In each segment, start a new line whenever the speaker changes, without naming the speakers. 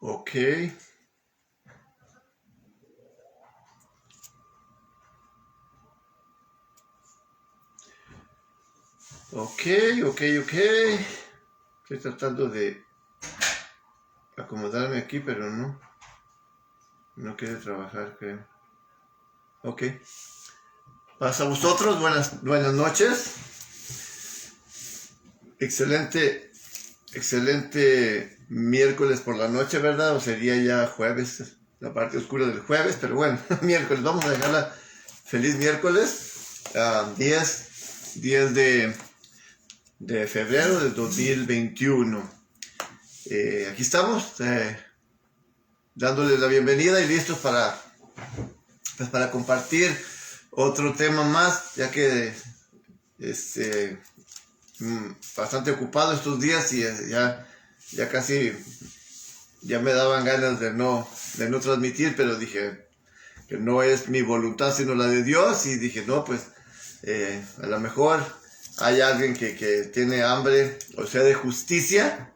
Ok. Ok. Estoy tratando de acomodarme aquí, pero no quiere trabajar, creo. Ok. Pasa a vosotros, buenas noches. Excelente miércoles por la noche, ¿verdad? O sería ya jueves, la parte oscura del jueves, pero bueno, miércoles. Vamos a dejarla feliz miércoles. 10 de febrero del 2021. Aquí estamos, dándoles la bienvenida y listos para compartir otro tema más, ya que bastante ocupado estos días y ya casi ya me daban ganas de no transmitir, pero dije que no es mi voluntad sino la de Dios, y dije no, pues a lo mejor hay alguien que tiene hambre o sed de justicia,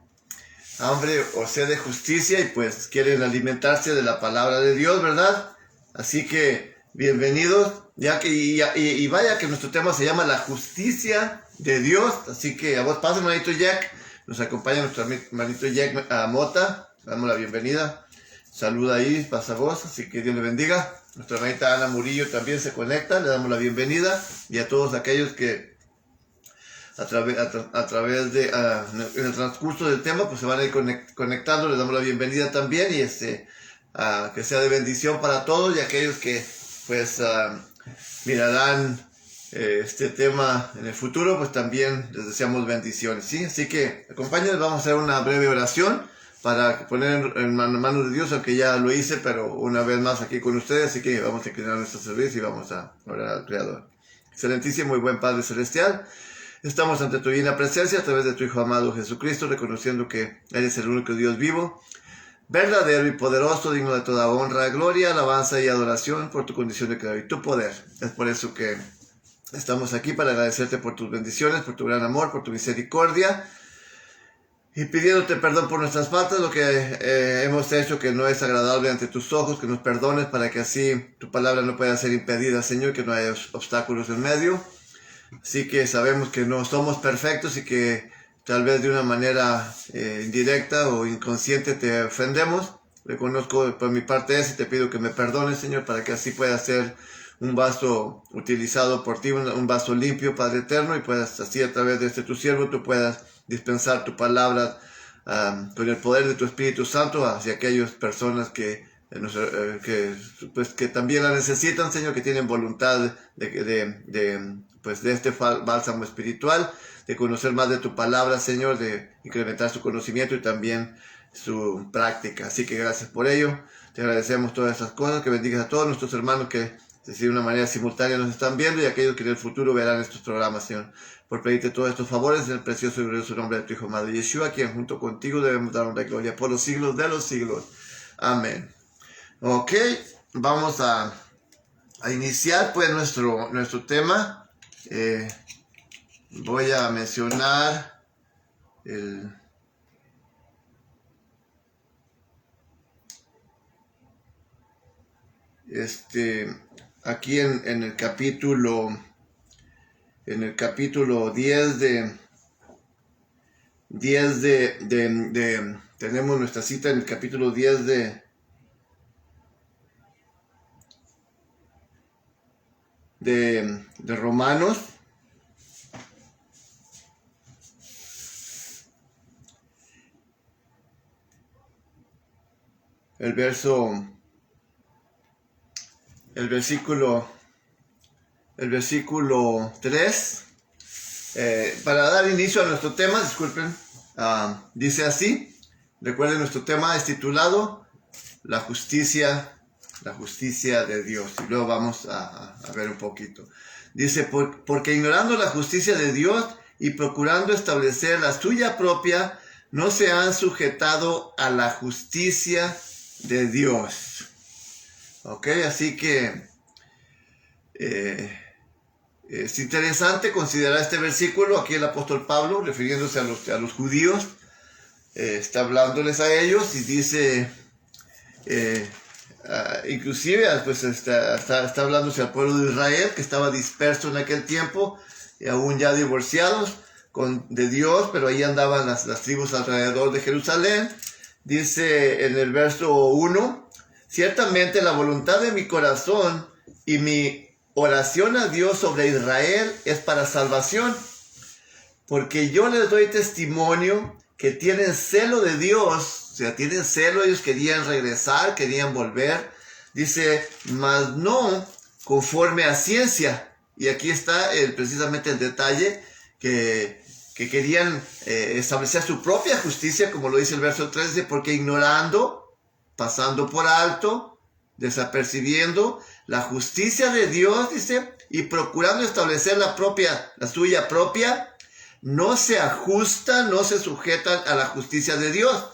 y pues quieren alimentarse de la palabra de Dios, ¿verdad? Así que bienvenidos, y vaya que nuestro tema se llama la justicia de Dios. Así que a vos pasa, hermanito Jack, nos acompaña nuestro hermanito Jack Mota, le damos la bienvenida, saluda ahí, pasa vos, así que Dios le bendiga. Nuestra hermanita Ana Murillo también se conecta, le damos la bienvenida, y a todos aquellos que a través de en el transcurso del tema pues se van a ir conectando, les damos la bienvenida también, y que sea de bendición para todos, y aquellos que pues mirarán este tema en el futuro, pues también les deseamos bendiciones, ¿sí? Así que acompáñenos, vamos a hacer una breve oración para poner en manos de Dios, aunque ya lo hice, pero una vez más aquí con ustedes. Así que vamos a inclinar nuestro servicio y vamos a orar al Creador. Excelentísimo y buen Padre Celestial, estamos ante tu divina presencia a través de tu Hijo amado Jesucristo, reconociendo que eres el único Dios vivo, verdadero y poderoso, digno de toda honra, gloria, alabanza y adoración por tu condición de creador y tu poder. Es por eso que estamos aquí, para agradecerte por tus bendiciones, por tu gran amor, por tu misericordia, y pidiéndote perdón por nuestras faltas, lo que hemos hecho que no es agradable ante tus ojos, que nos perdones, para que así tu palabra no pueda ser impedida, Señor, que no haya obstáculos en medio. Así que sabemos que no somos perfectos y que tal vez de una manera indirecta o inconsciente te ofendemos. Reconozco por mi parte eso y te pido que me perdones, Señor, para que así pueda ser un vaso utilizado por ti, un vaso limpio, Padre eterno, y puedas así, a través de tu siervo, tú puedas dispensar tu palabra con el poder de tu Espíritu Santo hacia aquellas personas que también la necesitan, Señor, que tienen voluntad de este bálsamo espiritual, de conocer más de tu palabra, Señor, de incrementar su conocimiento y también su práctica. Así que gracias por ello, te agradecemos todas esas cosas, que bendigas a todos nuestros hermanos que de una manera simultánea nos están viendo, y aquellos que en el futuro verán estos programas, Señor, por pedirte todos estos favores en el precioso y glorioso nombre de tu Hijo amado Yeshua, quien junto contigo debemos dar una gloria por los siglos de los siglos. Amén. Ok, vamos a iniciar pues nuestro tema. Voy a mencionar aquí en el capítulo 10 tenemos nuestra cita en el capítulo 10 de Romanos. El versículo 3, para dar inicio a nuestro tema, disculpen, dice así. Recuerden, nuestro tema es titulado la justicia de Dios, y luego vamos a ver un poquito. Dice, porque ignorando la justicia de Dios y procurando establecer la suya propia, no se han sujetado a la justicia de Dios. Ok, así que es interesante considerar este versículo. Aquí el apóstol Pablo, refiriéndose a los judíos, está hablándoles a ellos y dice, inclusive pues está hablándose al pueblo de Israel que estaba disperso en aquel tiempo y aún ya divorciados de Dios, pero ahí andaban las tribus alrededor de Jerusalén. Dice en el verso 1, ciertamente la voluntad de mi corazón y mi oración a Dios sobre Israel es para salvación, porque yo les doy testimonio que tienen celo de Dios, o sea, tienen celo, ellos querían regresar, querían volver. Dice, mas no conforme a ciencia. Y aquí está precisamente el detalle que querían establecer su propia justicia, como lo dice el verso 3, dice, porque ignorando, pasando por alto, desapercibiendo la justicia de Dios, dice, y procurando establecer la suya propia, no se ajustan, no se sujetan a la justicia de Dios.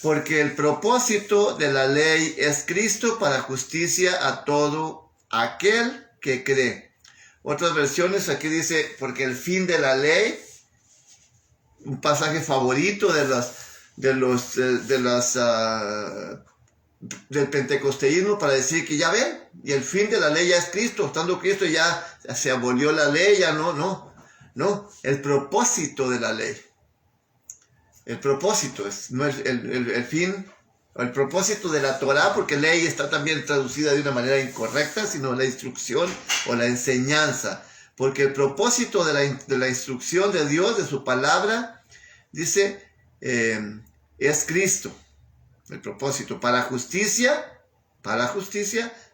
Porque el propósito de la ley es Cristo para justicia a todo aquel que cree. Otras versiones aquí dice, porque el fin de la ley, un pasaje favorito del pentecosteísmo para decir que ya ven, y el fin de la ley ya es Cristo, estando Cristo ya se abolió la ley, ya no, el propósito de la ley. El propósito no es el fin, el propósito de la Torah, porque ley está también traducida de una manera incorrecta, sino la instrucción o la enseñanza. Porque el propósito de la instrucción de Dios, de su palabra, dice, es Cristo. El propósito para justicia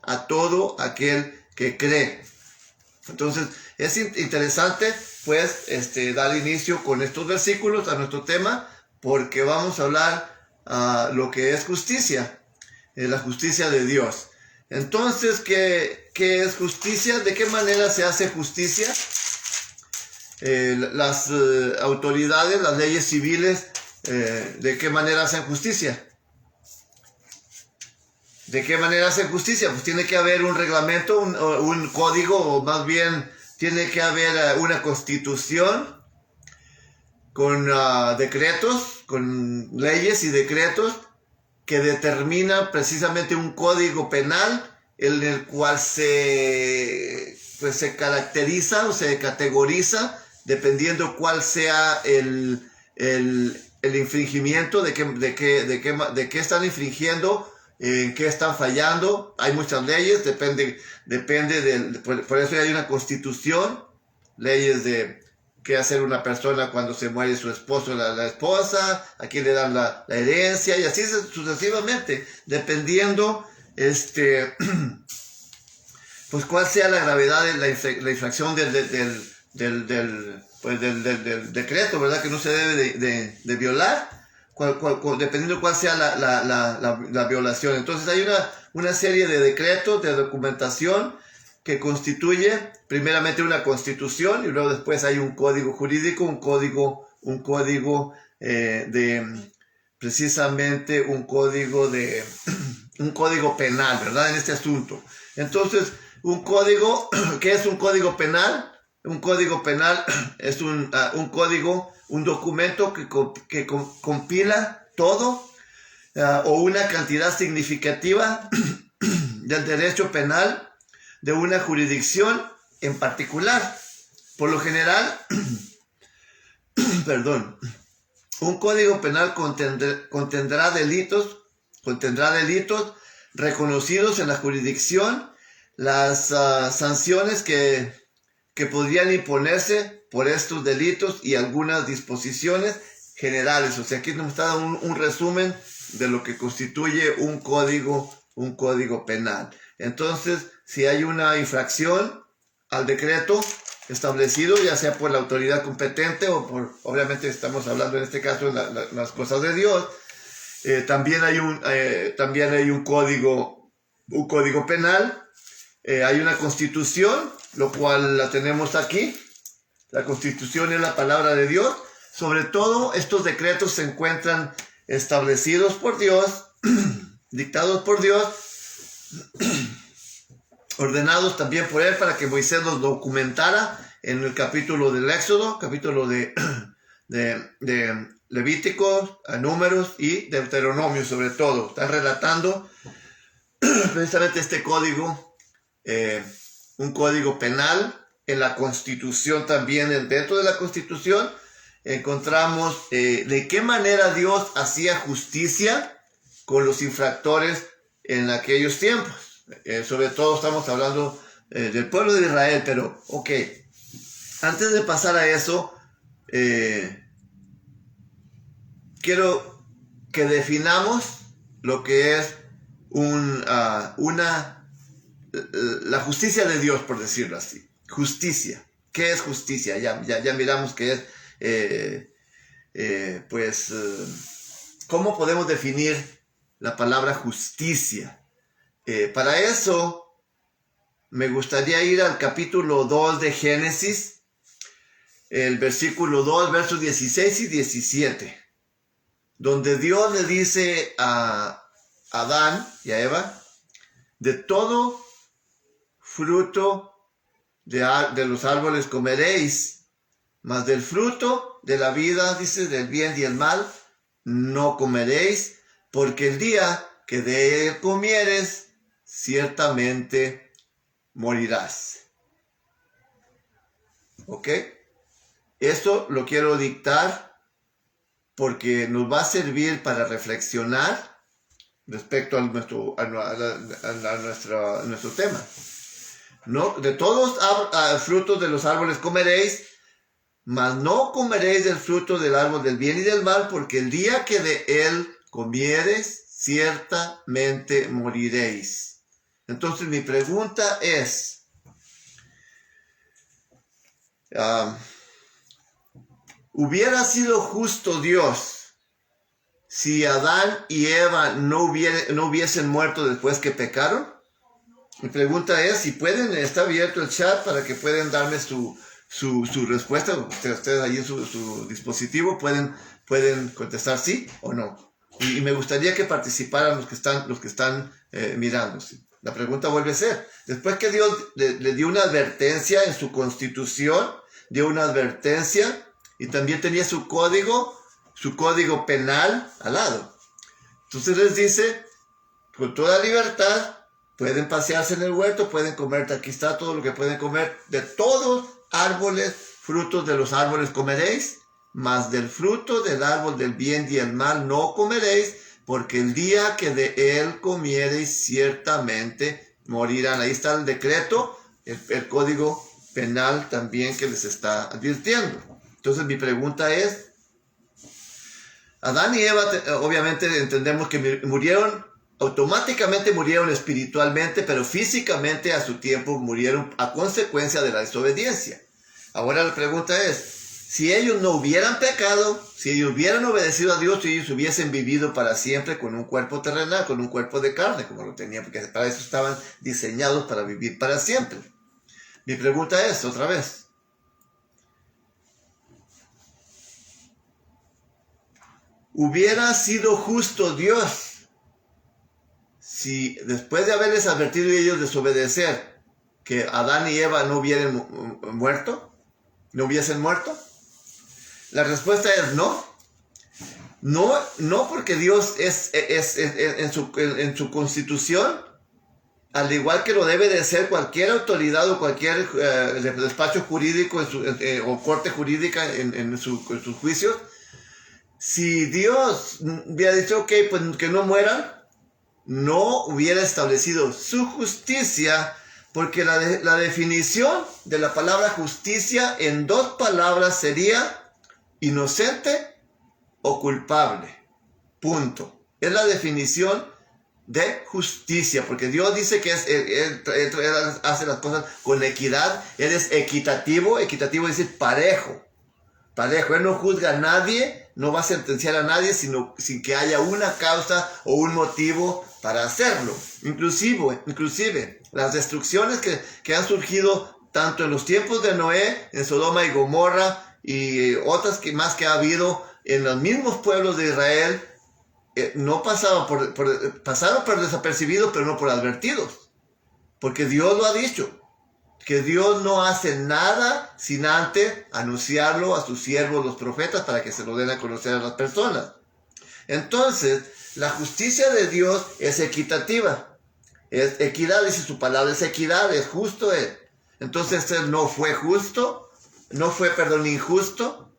a todo aquel que cree. Entonces, es interesante, pues, dar inicio con estos versículos a nuestro tema, porque vamos a hablar lo que es justicia, la justicia de Dios. Entonces, ¿qué es justicia? ¿De qué manera se hace justicia? Las autoridades, las leyes civiles, ¿de qué manera hacen justicia? ¿De qué manera hacen justicia? Pues tiene que haber un reglamento, un código, o más bien tiene que haber una constitución con decretos, con leyes y decretos que determinan precisamente un código penal en el cual se caracteriza o se categoriza dependiendo cuál sea el infringimiento, de qué están infringiendo, en qué están fallando. Hay muchas leyes, depende por eso hay una constitución, leyes de qué hacer una persona cuando se muere su esposo o la esposa, a quién le dan la herencia, y así sucesivamente, dependiendo pues cuál sea la gravedad de la infracción del decreto, ¿verdad? Que no se debe de violar, dependiendo cuál sea la violación. Entonces hay una serie de decretos, de documentación que constituye primeramente una constitución, y luego después hay un código jurídico, un código precisamente un código penal, ¿verdad? En este asunto. Entonces, ¿qué es un código penal? Un código penal es un código, un documento que compila todo o una cantidad significativa del derecho penal de una jurisdicción en particular. Por lo general, un código penal contendrá delitos reconocidos en la jurisdicción, las sanciones que podrían imponerse por estos delitos y algunas disposiciones generales. O sea, aquí nos está dando un resumen de lo que constituye un código penal. Entonces, si hay una infracción al decreto establecido, ya sea por la autoridad competente o obviamente estamos hablando en este caso de las cosas de Dios, también hay un código penal, hay una constitución, lo cual la tenemos aquí. La constitución es la palabra de Dios. Sobre todo, estos decretos se encuentran establecidos por Dios, dictados por Dios, ordenados también por él para que Moisés los documentara en el capítulo del Éxodo, capítulo de Levítico, a Números y Deuteronomio sobre todo. Está relatando precisamente este código, un código penal. En la Constitución también, dentro de la Constitución, encontramos de qué manera Dios hacía justicia con los infractores en aquellos tiempos. Sobre todo estamos hablando del pueblo de Israel, pero ok, antes de pasar a eso, quiero que definamos lo que es la justicia de Dios, por decirlo así. Justicia. ¿Qué es justicia? Ya miramos qué es, ¿cómo podemos definir la palabra justicia? Para eso, me gustaría ir al capítulo 2 de Génesis, el versículo 2, versos 16 y 17, donde Dios le dice a Adán y a Eva, de todo fruto de los árboles comeréis, mas del fruto de la vida, dice, del bien y el mal, no comeréis, porque el día que de él comieres, ciertamente morirás. ¿Ok? Esto lo quiero dictar porque nos va a servir para reflexionar respecto a nuestro tema. ¿No? De todos frutos de los árboles comeréis, mas no comeréis del fruto del árbol del bien y del mal, porque el día que de él comieres, ciertamente moriréis. Entonces mi pregunta es, ¿hubiera sido justo Dios si Adán y Eva no hubiesen muerto después que pecaron? Mi pregunta es, si pueden, está abierto el chat para que puedan darme su respuesta. Ustedes ahí en su dispositivo pueden contestar sí o no. Y me gustaría que participaran los que están mirando. ¿Sí? La pregunta vuelve a ser, después que Dios le dio una advertencia en su Constitución, dio una advertencia y también tenía su código penal al lado. Entonces les dice, con toda libertad, pueden pasearse en el huerto, pueden comer, aquí está todo lo que pueden comer, de todos árboles, frutos de los árboles comeréis, mas del fruto del árbol del bien y el mal no comeréis, porque el día que de él comiereis ciertamente morirán. Ahí está el decreto, el código penal también que les está advirtiendo. Entonces mi pregunta es, Adán y Eva obviamente entendemos que automáticamente murieron espiritualmente, pero físicamente a su tiempo murieron a consecuencia de la desobediencia. Ahora la pregunta es, si ellos no hubieran pecado, si ellos hubieran obedecido a Dios, si ellos hubiesen vivido para siempre con un cuerpo terrenal, con un cuerpo de carne, como lo tenían, porque para eso estaban diseñados, para vivir para siempre. Mi pregunta es, otra vez, ¿hubiera sido justo Dios si después de haberles advertido y ellos desobedecer, que Adán y Eva no hubiesen muerto? La respuesta es no. No porque Dios es en su Constitución, al igual que lo debe de ser cualquier autoridad o cualquier despacho jurídico o corte jurídica en sus juicios. Si Dios hubiera dicho, ok, pues que no mueran, no hubiera establecido su justicia, porque la definición de la palabra justicia en dos palabras sería inocente o culpable. Punto. Es la definición de justicia, porque Dios dice que Él hace las cosas con equidad. Él es equitativo. Equitativo es decir parejo. Él no juzga a nadie, no va a sentenciar a nadie sin que haya una causa o un motivo para hacerlo. Inclusive las destrucciones que han surgido tanto en los tiempos de Noé, en Sodoma y Gomorra, y otras más que ha habido en los mismos pueblos de Israel, no pasaron pasaron por desapercibidos, pero no por advertidos. Porque Dios lo ha dicho, que Dios no hace nada sin antes anunciarlo a sus siervos, los profetas, para que se lo den a conocer a las personas. Entonces, la justicia de Dios es equitativa. Es equidad, dice su palabra, es equidad, es justo. Entonces, Él no fue justo, injusto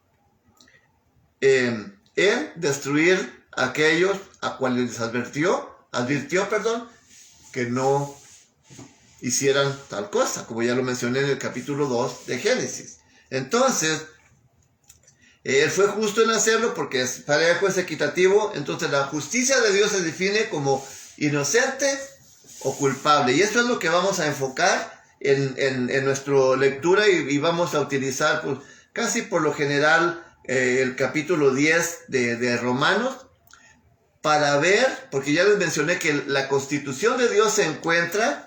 en destruir a aquellos a cuales les advirtió, que no hicieran tal cosa, como ya lo mencioné en el capítulo 2 de Génesis. Entonces, Él fue justo en hacerlo porque es parejo, es equitativo. Entonces, la justicia de Dios se define como inocente o culpable. Y esto es lo que vamos a enfocar en nuestra lectura y vamos a utilizar pues, casi por lo general el capítulo 10 de Romanos para ver, porque ya les mencioné que la constitución de Dios se encuentra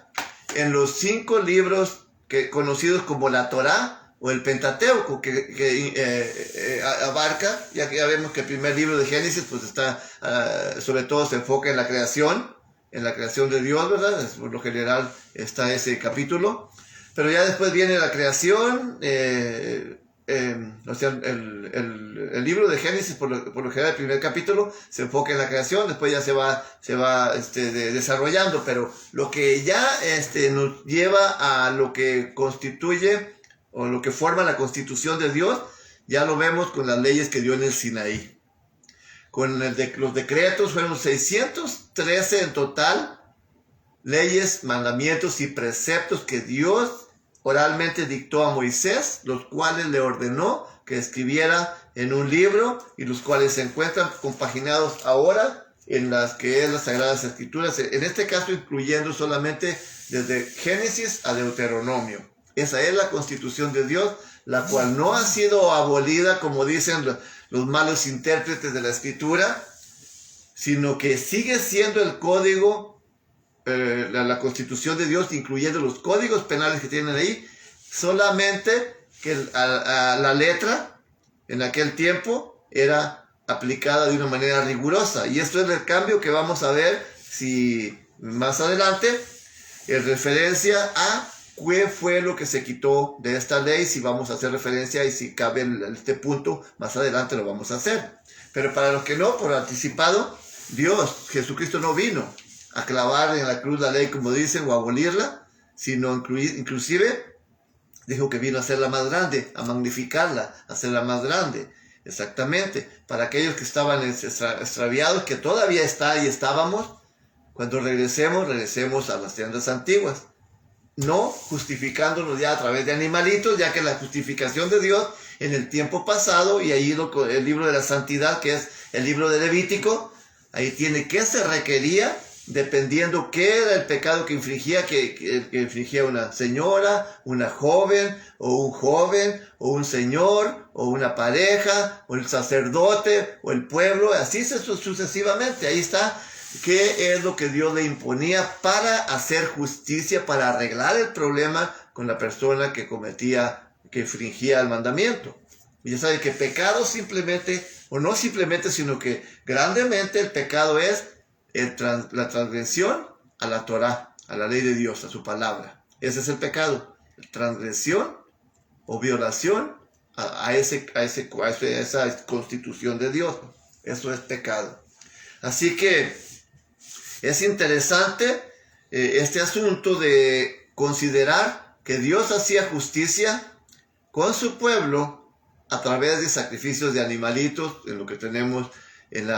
en los 5 libros conocidos como la Torá o el Pentateuco, que abarca, ya vemos que el primer libro de Génesis pues está, sobre todo se enfoca en la creación de Dios, ¿verdad? Por lo general está ese capítulo, pero ya después viene la creación, o sea, el libro de Génesis, por lo general, el primer capítulo se enfoca en la creación, después ya se va desarrollando, pero lo que ya nos lleva a lo que constituye o lo que forma la constitución de Dios, ya lo vemos con las leyes que dio en el Sinaí. Con los decretos fueron 613 en total, leyes, mandamientos y preceptos que Dios oralmente dictó a Moisés, los cuales le ordenó que escribiera en un libro y los cuales se encuentran compaginados ahora en las que es las Sagradas Escrituras, en este caso incluyendo solamente desde Génesis a Deuteronomio. Esa es la constitución de Dios, la cual no ha sido abolida como dicen los malos intérpretes de la Escritura, sino que sigue siendo el código, la constitución de Dios, incluyendo los códigos penales que tienen ahí, solamente que a la letra en aquel tiempo era aplicada de una manera rigurosa. Y esto es el cambio que vamos a ver si más adelante, en referencia a qué fue lo que se quitó de esta ley, si vamos a hacer referencia y si cabe este punto, más adelante lo vamos a hacer. Pero para los que no, por anticipado, Jesucristo no vino a clavar en la cruz la ley, como dicen, o a abolirla, sino inclusive dijo que vino a hacerla más grande, a magnificarla, a hacerla más grande. Exactamente, para aquellos que estaban extraviados, que todavía estábamos, cuando regresemos a las tiendas antiguas. No justificándonos ya a través de animalitos, ya que la justificación de Dios en el tiempo pasado, y ahí el libro de la santidad, que es el libro de Levítico, ahí tiene qué se requería, dependiendo qué era el pecado que infligía, que infligía una señora, una joven, o un señor, o una pareja, o el sacerdote, o el pueblo, así sucesivamente. Ahí está qué es lo que Dios le imponía para hacer justicia, para arreglar el problema con la persona que infringía el mandamiento. Y ya saben que pecado simplemente, o no simplemente, sino que grandemente el pecado es la transgresión a la Torá, a la ley de Dios, a su palabra. Ese es el pecado, transgresión o violación a esa constitución de Dios. Eso es pecado. Así que es interesante este asunto de considerar que Dios hacía justicia con su pueblo a través de sacrificios de animalitos, en lo que tenemos en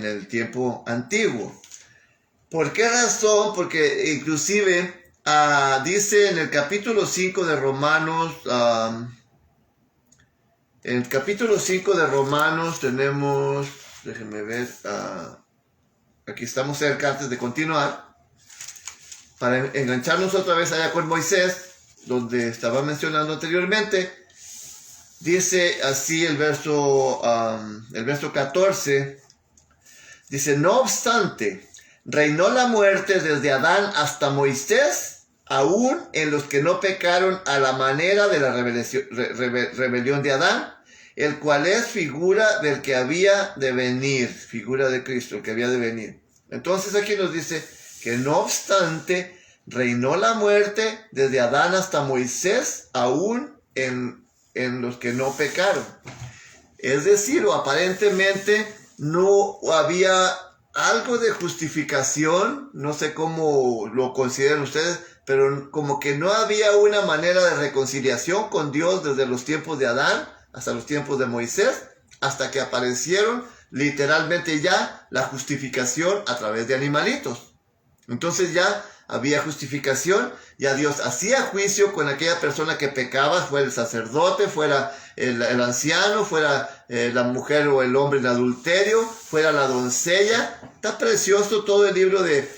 el tiempo antiguo. ¿Por qué razón? Porque inclusive dice en el capítulo 5 de Romanos, en el capítulo 5 de Romanos tenemos, déjenme ver, aquí estamos cerca antes de continuar, para engancharnos otra vez allá con Moisés, donde estaba mencionando anteriormente. Dice así el verso 14, dice: no obstante, reinó la muerte desde Adán hasta Moisés, aún en los que no pecaron a la manera de la rebelión de Adán, el cual es figura del que había de venir, figura de Cristo, el que había de venir. Entonces aquí nos dice que no obstante, reinó la muerte desde Adán hasta Moisés, aún en los que no pecaron. Es decir, o aparentemente no había algo de justificación, no sé cómo lo consideran ustedes, pero como que no había una manera de reconciliación con Dios desde los tiempos de Adán hasta los tiempos de Moisés, hasta que aparecieron literalmente ya la justificación a través de animalitos. Entonces ya había justificación, ya Dios hacía juicio con aquella persona que pecaba, fuera el sacerdote, fuera el anciano, fuera la mujer o el hombre en adulterio, fuera la doncella. Está precioso todo el libro del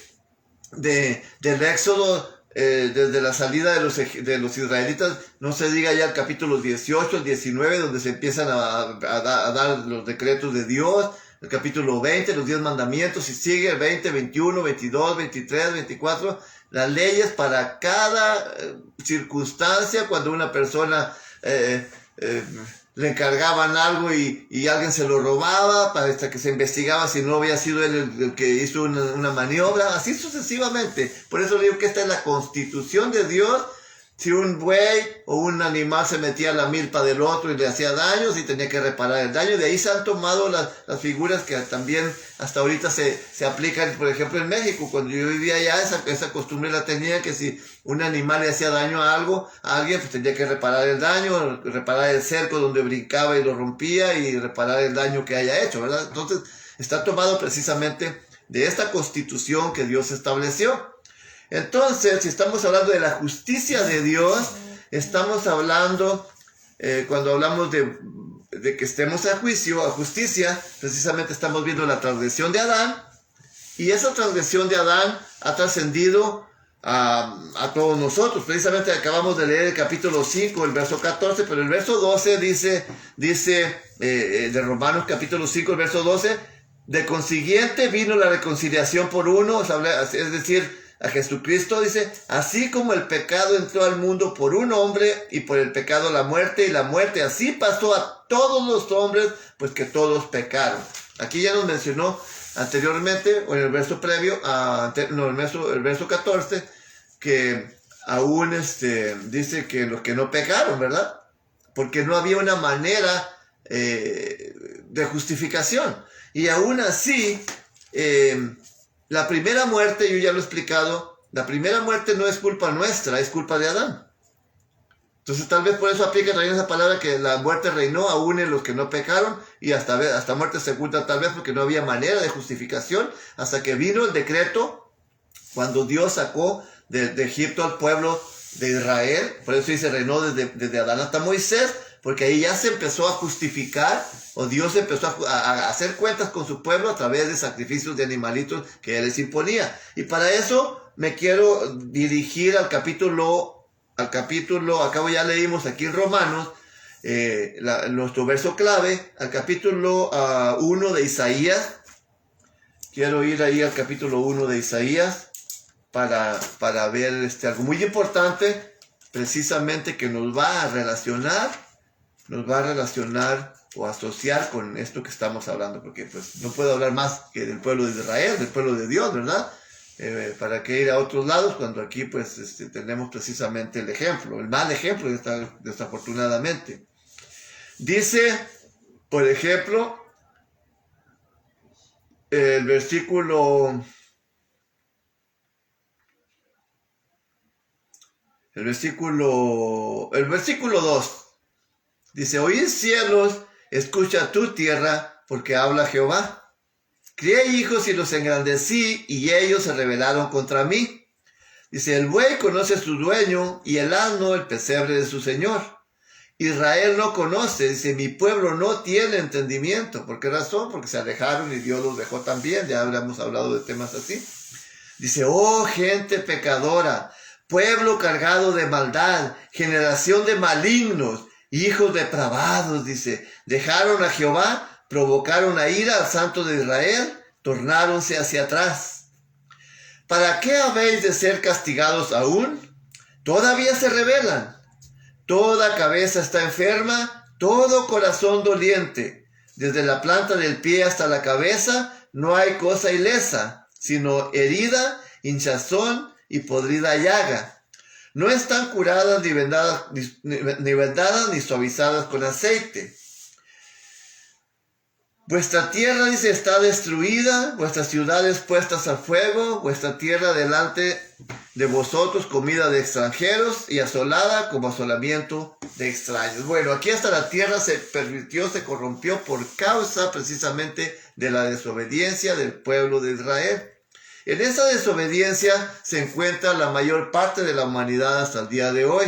Éxodo, desde la salida de los israelitas, no se diga ya el capítulo 18, el 19, donde se empiezan a dar los decretos de Dios, el capítulo 20, los 10 mandamientos, y sigue el 20, 21, 22, 23, 24, las leyes para cada circunstancia, cuando una persona le encargaban algo y alguien se lo robaba, hasta que se investigaba si no había sido él el que hizo una maniobra, así sucesivamente. Por eso digo que esta es la constitución de Dios. Si un buey o un animal se metía a la milpa del otro y le hacía daño, sí tenía que reparar el daño. De ahí se han tomado las figuras que también hasta ahorita se aplican, por ejemplo, en México. Cuando yo vivía allá, esa costumbre la tenía, que si un animal le hacía daño a alguien, pues tenía que reparar el daño, reparar el cerco donde brincaba y lo rompía, y reparar el daño que haya hecho, ¿verdad? Entonces, está tomado precisamente de esta constitución que Dios estableció. Entonces, si estamos hablando de la justicia de Dios, estamos hablando, cuando hablamos de que estemos a juicio, a justicia, precisamente estamos viendo la transgresión de Adán, y esa transgresión de Adán ha trascendido a todos nosotros. Precisamente acabamos de leer el capítulo 5, el verso 14, pero el verso 12 dice de Romanos capítulo 5, el verso 12, de consiguiente vino la reconciliación por uno, es decir, a Jesucristo, dice, así como el pecado entró al mundo por un hombre, y por el pecado la muerte, y la muerte así pasó a todos los hombres, pues que todos pecaron. Aquí ya nos mencionó anteriormente, o en el verso previo, el verso 14, que aún dice que los que no pecaron, ¿verdad? Porque no había una manera de justificación. Y aún así, la primera muerte, yo ya lo he explicado, la primera muerte no es culpa nuestra, es culpa de Adán. Entonces tal vez por eso aplica también esa palabra, que la muerte reinó aún en los que no pecaron, y hasta muerte segunda, tal vez porque no había manera de justificación, hasta que vino el decreto cuando Dios sacó de Egipto al pueblo de Israel. Por eso dice reinó desde Adán hasta Moisés, porque ahí ya se empezó a justificar, o Dios empezó a hacer cuentas con su pueblo a través de sacrificios de animalitos que Él les imponía. Y para eso me quiero dirigir al capítulo, acabo ya leímos aquí en Romanos, nuestro verso clave, al capítulo 1 de Isaías. Quiero ir ahí al capítulo 1 de Isaías para ver algo muy importante, precisamente, que nos va a relacionar o asociar con esto que estamos hablando, porque pues no puedo hablar más que del pueblo de Israel, del pueblo de Dios, ¿verdad? ¿Para qué ir a otros lados cuando aquí pues tenemos precisamente el ejemplo, el mal ejemplo, desafortunadamente? Dice, por ejemplo, el versículo 2. Dice, oíd cielos, escucha tu tierra, porque habla Jehová. Crié hijos y los engrandecí, y ellos se rebelaron contra mí. Dice, el buey conoce a su dueño, y el asno el pesebre de su señor. Israel no conoce, dice, mi pueblo no tiene entendimiento. ¿Por qué razón? Porque se alejaron y Dios los dejó también. Ya habremos hablado de temas así. Dice, oh gente pecadora, pueblo cargado de maldad, generación de malignos, hijos depravados, dice, dejaron a Jehová, provocaron a ira al Santo de Israel, tornáronse hacia atrás. ¿Para qué habéis de ser castigados aún? Todavía se rebelan. Toda cabeza está enferma, todo corazón doliente. Desde la planta del pie hasta la cabeza no hay cosa ilesa, sino herida, hinchazón y podrida llaga. No están curadas ni vendadas ni suavizadas con aceite. Vuestra tierra, dice, está destruida, vuestras ciudades puestas a fuego, vuestra tierra delante de vosotros comida de extranjeros y asolada como asolamiento de extraños. Bueno, aquí hasta la tierra se pervirtió, se corrompió por causa precisamente de la desobediencia del pueblo de Israel. En esa desobediencia se encuentra la mayor parte de la humanidad hasta el día de hoy.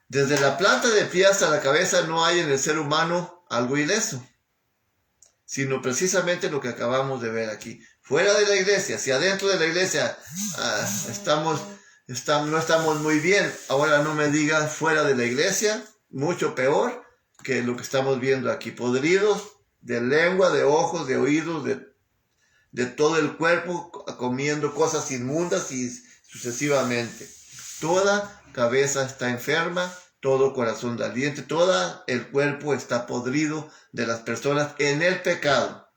Desde la planta de pie hasta la cabeza no hay en el ser humano algo ileso, sino precisamente lo que acabamos de ver aquí. Fuera de la iglesia, si adentro de la iglesia no estamos muy bien, ahora no me digan fuera de la iglesia, mucho peor que lo que estamos viendo aquí. Podridos de lengua, de ojos, de oídos, de todo el cuerpo, comiendo cosas inmundas y sucesivamente. Toda cabeza está enferma, todo corazón doliente, todo el cuerpo está podrido de las personas en el pecado,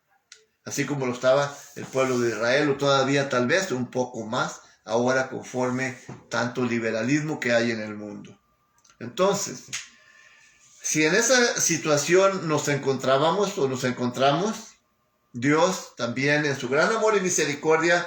así como lo estaba el pueblo de Israel, o todavía tal vez un poco más, ahora conforme tanto liberalismo que hay en el mundo. Entonces, si en esa situación nos encontramos, Dios también en su gran amor y misericordia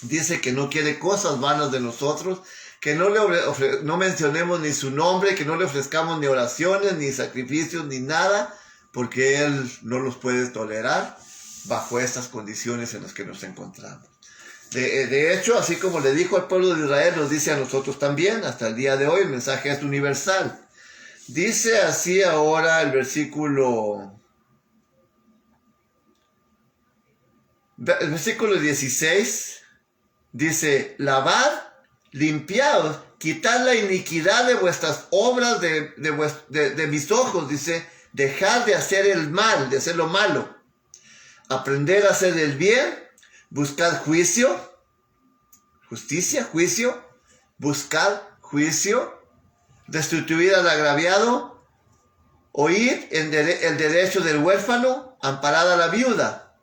dice que no quiere cosas vanas de nosotros, que no mencionemos ni su nombre, que no le ofrezcamos ni oraciones, ni sacrificios, ni nada, porque Él no los puede tolerar bajo estas condiciones en las que nos encontramos. De hecho, así como le dijo al pueblo de Israel, nos dice a nosotros también, hasta el día de hoy, el mensaje es universal. Dice así ahora el versículo 16, dice, lavad, limpiaos, quitad la iniquidad de vuestras obras de mis ojos, dice, dejad de hacer el mal, de hacer lo malo, aprender a hacer el bien, buscad justicia, buscad juicio, restituir al agraviado, oíd el derecho del huérfano, amparad a la viuda.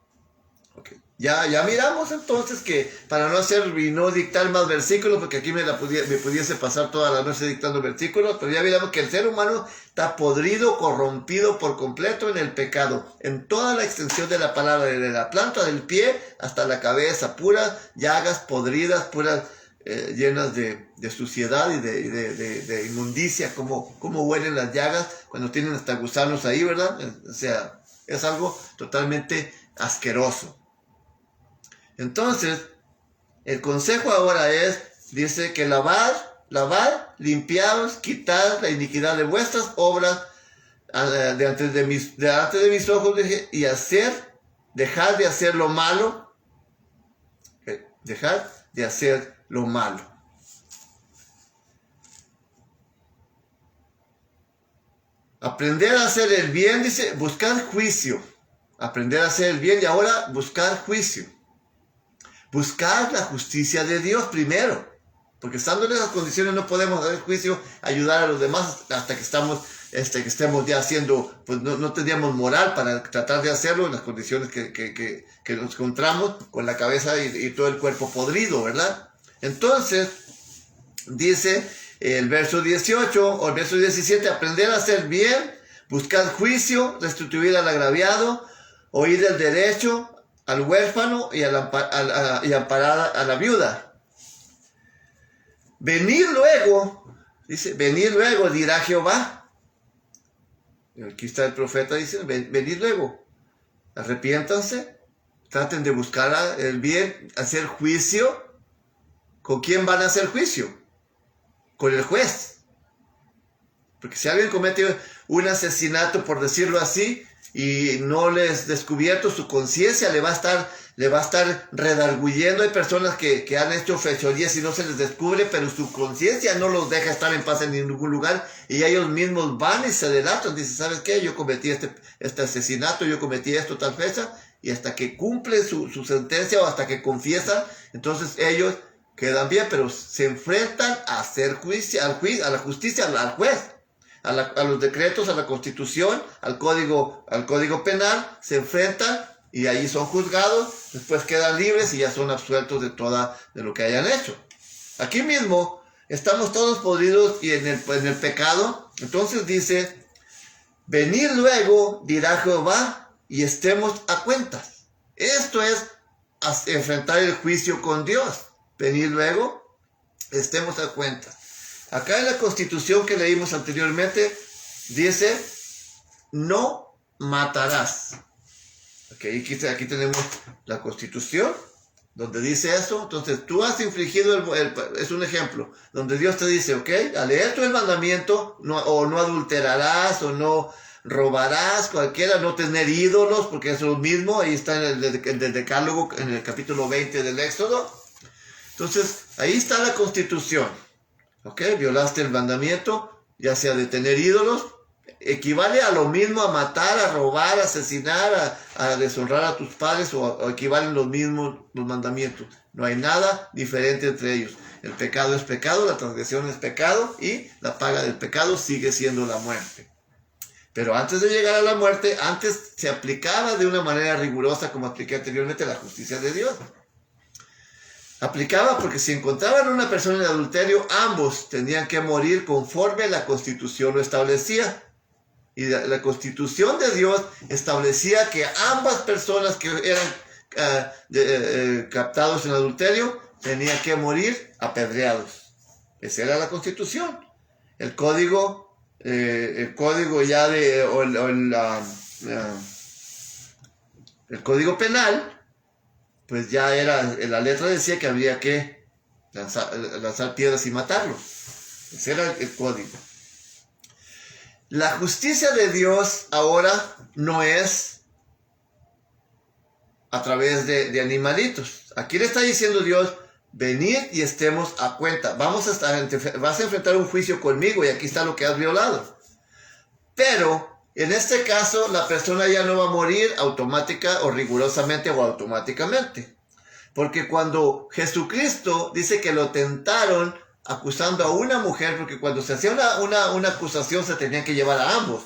Okay. Ya miramos entonces que para no hacer y no dictar más versículos, porque aquí me pudiese pasar toda la noche dictando versículos, pero ya miramos que el ser humano está podrido, corrompido por completo en el pecado, en toda la extensión de la palabra, desde la planta del pie hasta la cabeza, puras llagas podridas, puras llenas de suciedad y de inmundicia, como huelen las llagas cuando tienen hasta gusanos ahí, ¿verdad? O sea, es algo totalmente asqueroso. Entonces, el consejo ahora dice que lavad, limpiaos, quitad la iniquidad de vuestras obras delante de mis ojos, y dejad de hacer lo malo, dejad de hacer lo malo. Aprender a hacer el bien, dice, buscar juicio. Aprender a hacer el bien y ahora buscar juicio. Buscar la justicia de Dios primero, porque estando en esas condiciones no podemos dar juicio, ayudar a los demás hasta que estemos ya haciendo, pues no tendríamos moral para tratar de hacerlo en las condiciones que nos encontramos con la cabeza y todo el cuerpo podrido, ¿verdad? Entonces, dice el verso 18 o el verso 17, aprender a hacer bien, buscar juicio, restituir al agraviado, oír el derecho al huérfano y amparar a la viuda. Venid luego, dirá Jehová. Aquí está el profeta diciendo, venid luego, arrepiéntanse, traten de buscar el bien, hacer juicio. ¿Con quién van a hacer juicio? Con el juez. Porque si alguien comete un asesinato, por decirlo así, y no les descubierto su conciencia, le va a estar redarguyendo. Hay personas que han hecho fechorías y no se les descubre, pero su conciencia no los deja estar en paz en ningún lugar, y ellos mismos van y se delatan, dicen, ¿sabes qué? Yo cometí este asesinato, yo cometí esto tal fecha, y hasta que cumple su sentencia o hasta que confiesan, entonces ellos quedan bien, pero se enfrentan a hacer juicio, a la justicia, al juez. A los decretos, a la Constitución, al código penal, se enfrentan y allí son juzgados, después quedan libres y ya son absueltos de lo que hayan hecho. Aquí mismo estamos todos podridos y en el pecado. Entonces dice, venid luego, dirá Jehová, y estemos a cuentas. Esto es enfrentar el juicio con Dios. Venid luego, estemos a cuentas. Acá en la Constitución que leímos anteriormente, dice, no matarás. Okay, aquí tenemos la Constitución, donde dice eso. Entonces tú has infringido, es un ejemplo, donde Dios te dice, ok, al leer tú el mandamiento, o no adulterarás, o no robarás, cualquiera, no tener ídolos, porque es lo mismo, ahí está en el Decálogo, en el capítulo 20 del Éxodo. Entonces, ahí está la Constitución, ok, violaste el mandamiento, ya sea de tener ídolos, equivale a lo mismo a matar, a robar, a asesinar, a deshonrar a tus padres, o equivalen los mismos los mandamientos. No hay nada diferente entre ellos. El pecado es pecado, la transgresión es pecado, y la paga del pecado sigue siendo la muerte. Pero antes de llegar a la muerte, antes se aplicaba de una manera rigurosa, como apliqué anteriormente, la justicia de Dios. Aplicaba porque si encontraban una persona en adulterio, ambos tenían que morir conforme la Constitución lo establecía. Y la Constitución de Dios establecía que ambas personas que eran captados en adulterio tenían que morir apedreados. Esa era la Constitución. El código ya el código penal, pues ya era, la letra decía que había que lanzar piedras y matarlos. Ese era el código. La justicia de Dios ahora no es a través de animalitos. Aquí le está diciendo Dios, venid y estemos a cuenta. Vas a enfrentar un juicio conmigo y aquí está lo que has violado. Pero en este caso la persona ya no va a morir automática o rigurosamente o automáticamente. Porque cuando Jesucristo dice que lo tentaron acusando a una mujer, porque cuando se hacía una acusación se tenía que llevar a ambos,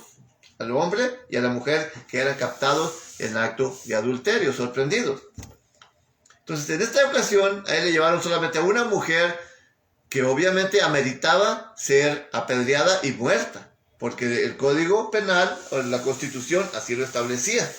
al hombre y a la mujer que eran captados en acto de adulterio, sorprendidos. Entonces en esta ocasión a él le llevaron solamente a una mujer que obviamente ameritaba ser apedreada y muerta, porque el Código Penal o la Constitución así lo establecía.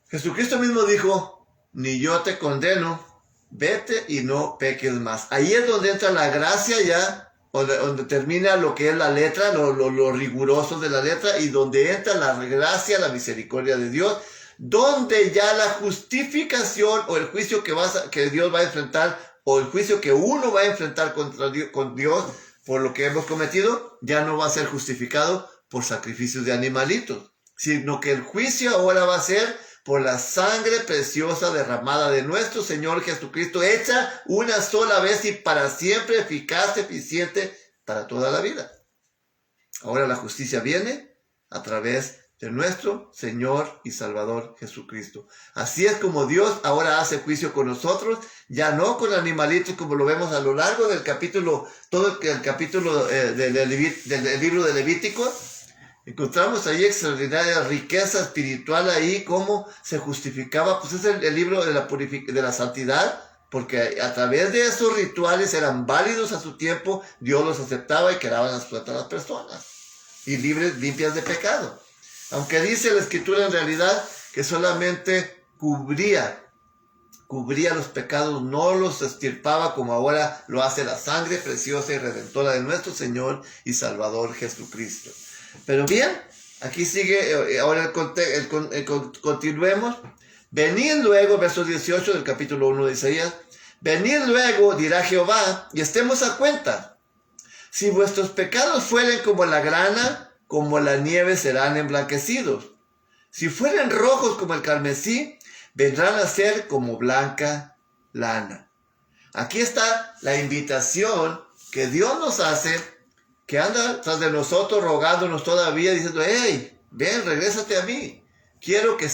Jesucristo mismo dijo, ni yo te condeno, vete y no peques más. Ahí es donde entra la gracia ya, donde termina lo que es la letra, lo riguroso de la letra, y donde entra la gracia, la misericordia de Dios, donde ya la justificación o el juicio que Dios va a enfrentar, o el juicio que uno va a enfrentar con Dios por lo que hemos cometido, ya no va a ser justificado por sacrificios de animalitos, sino que el juicio ahora va a ser por la sangre preciosa derramada de nuestro Señor Jesucristo, hecha una sola vez y para siempre, eficaz, eficiente, para toda la vida. Ahora la justicia viene a través de nuestro Señor y Salvador Jesucristo. Así es como Dios ahora hace juicio con nosotros, ya no con animalitos como lo vemos a lo largo del capítulo, todo el capítulo del libro de Levítico. Encontramos ahí extraordinaria riqueza espiritual ahí, cómo se justificaba, pues es el libro de la santidad, porque a través de esos rituales eran válidos a su tiempo, Dios los aceptaba y quedaban absueltas las personas, y libres, limpias de pecado. Aunque dice la Escritura en realidad que solamente cubría los pecados, no los extirpaba como ahora lo hace la sangre preciosa y redentora de nuestro Señor y Salvador Jesucristo. Pero bien, aquí sigue, ahora continuemos. Venid luego, verso 18 del capítulo 1 de Isaías. Venid luego, dirá Jehová, y estemos a cuenta. Si vuestros pecados fueren como la grana, como la nieve serán emblanquecidos. Si fueren rojos como el carmesí, vendrán a ser como blanca lana. Aquí está la invitación que Dios nos hace, que anda tras de nosotros rogándonos todavía, diciendo, hey, ven, regrésate a mí. Quiero que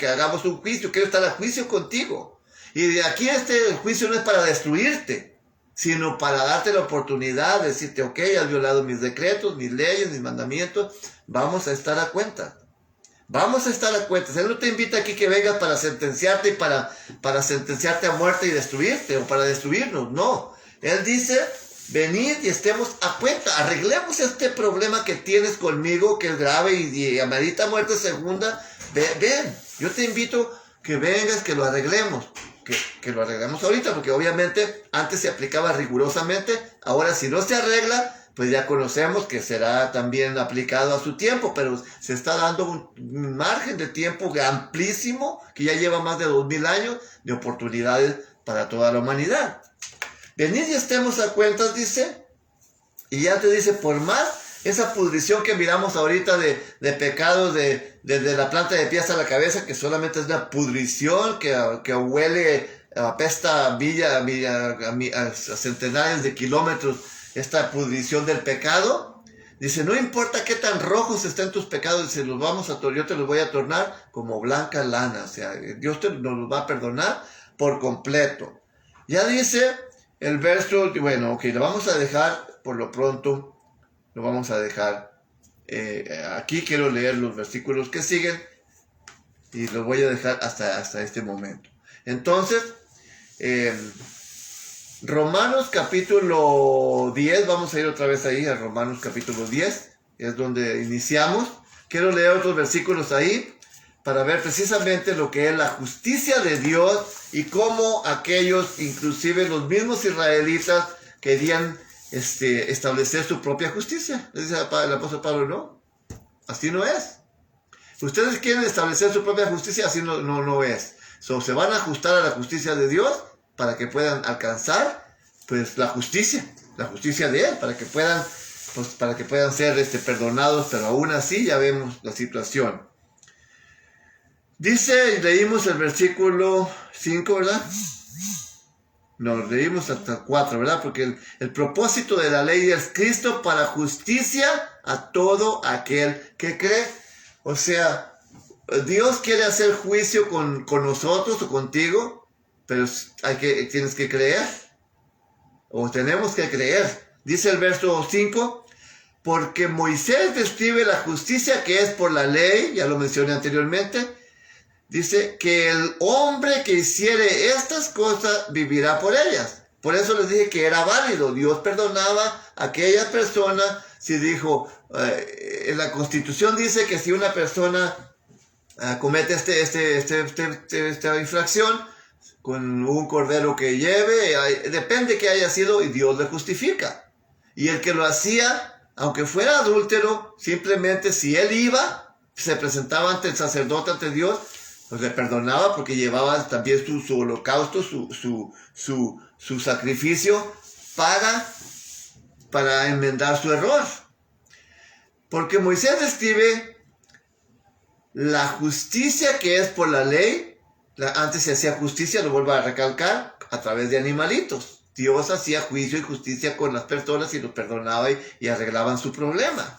hagamos un juicio, quiero estar a juicio contigo. Y de aquí el juicio no es para destruirte, sino para darte la oportunidad de decirte, ok, has violado mis decretos, mis leyes, mis mandamientos, vamos a estar a cuenta. Vamos a estar a cuentas. Él no te invita aquí que vengas para sentenciarte y para sentenciarte a muerte y destruirte o para destruirnos. No. Él dice, venid y estemos a cuenta. Arreglemos este problema que tienes conmigo, que es grave y amerita muerte segunda. Ven, yo te invito que vengas, que lo arreglemos. Que lo arreglemos ahorita, porque obviamente antes se aplicaba rigurosamente. Ahora si no se arregla, pues ya conocemos que será también aplicado a su tiempo, pero se está dando un margen de tiempo amplísimo, que ya lleva más de 2000 años de oportunidades para toda la humanidad. Venid y estemos a cuentas, dice, y ya te dice, por más esa pudrición que miramos ahorita de pecados desde la planta de pies a la cabeza, que solamente es una pudrición que huele, apesta a centenares de kilómetros, esta pudrición del pecado. Dice, no importa qué tan rojos estén tus pecados, dice, yo te los voy a tornar como blanca lana. O sea, Dios nos los va a perdonar por completo. Ya dice el verso, bueno, ok, lo vamos a dejar por lo pronto. Lo vamos a dejar aquí. Quiero leer los versículos que siguen y los voy a dejar hasta este momento. Entonces, Romanos capítulo 10, vamos a ir otra vez ahí a Romanos capítulo 10, es donde iniciamos. Quiero leer otros versículos ahí para ver precisamente lo que es la justicia de Dios y cómo aquellos, inclusive los mismos israelitas, querían establecer su propia justicia. Le dice el apóstol Pablo, no, así no es. Ustedes quieren establecer su propia justicia, así no es. Se van a ajustar a la justicia de Dios para que puedan alcanzar pues la justicia de Él, para que puedan ser perdonados, pero aún así ya vemos la situación. Dice, leímos el versículo 5, ¿verdad? No, leímos hasta el 4, ¿verdad? Porque el propósito de la ley es Cristo para justicia a todo aquel que cree. O sea, Dios quiere hacer juicio con nosotros o contigo, pero tienes que creer. O tenemos que creer. Dice el verso 5, porque Moisés describe la justicia que es por la ley, ya lo mencioné anteriormente. Dice que el hombre que hiciere estas cosas vivirá por ellas. Por eso les dije que era válido. Dios perdonaba a aquella persona si dijo, en la Constitución dice que si una persona comete esta infracción con un cordero que lleve, depende que haya sido, y Dios le justifica. Y el que lo hacía, aunque fuera adúltero, simplemente si él iba, se presentaba ante el sacerdote, ante Dios, pues le perdonaba porque llevaba también su holocausto, su sacrificio para enmendar su error. Porque Moisés describe la justicia que es por la ley. Antes se hacía justicia, lo vuelvo a recalcar, a través de animalitos. Dios hacía juicio y justicia con las personas y los perdonaba y arreglaban su problema.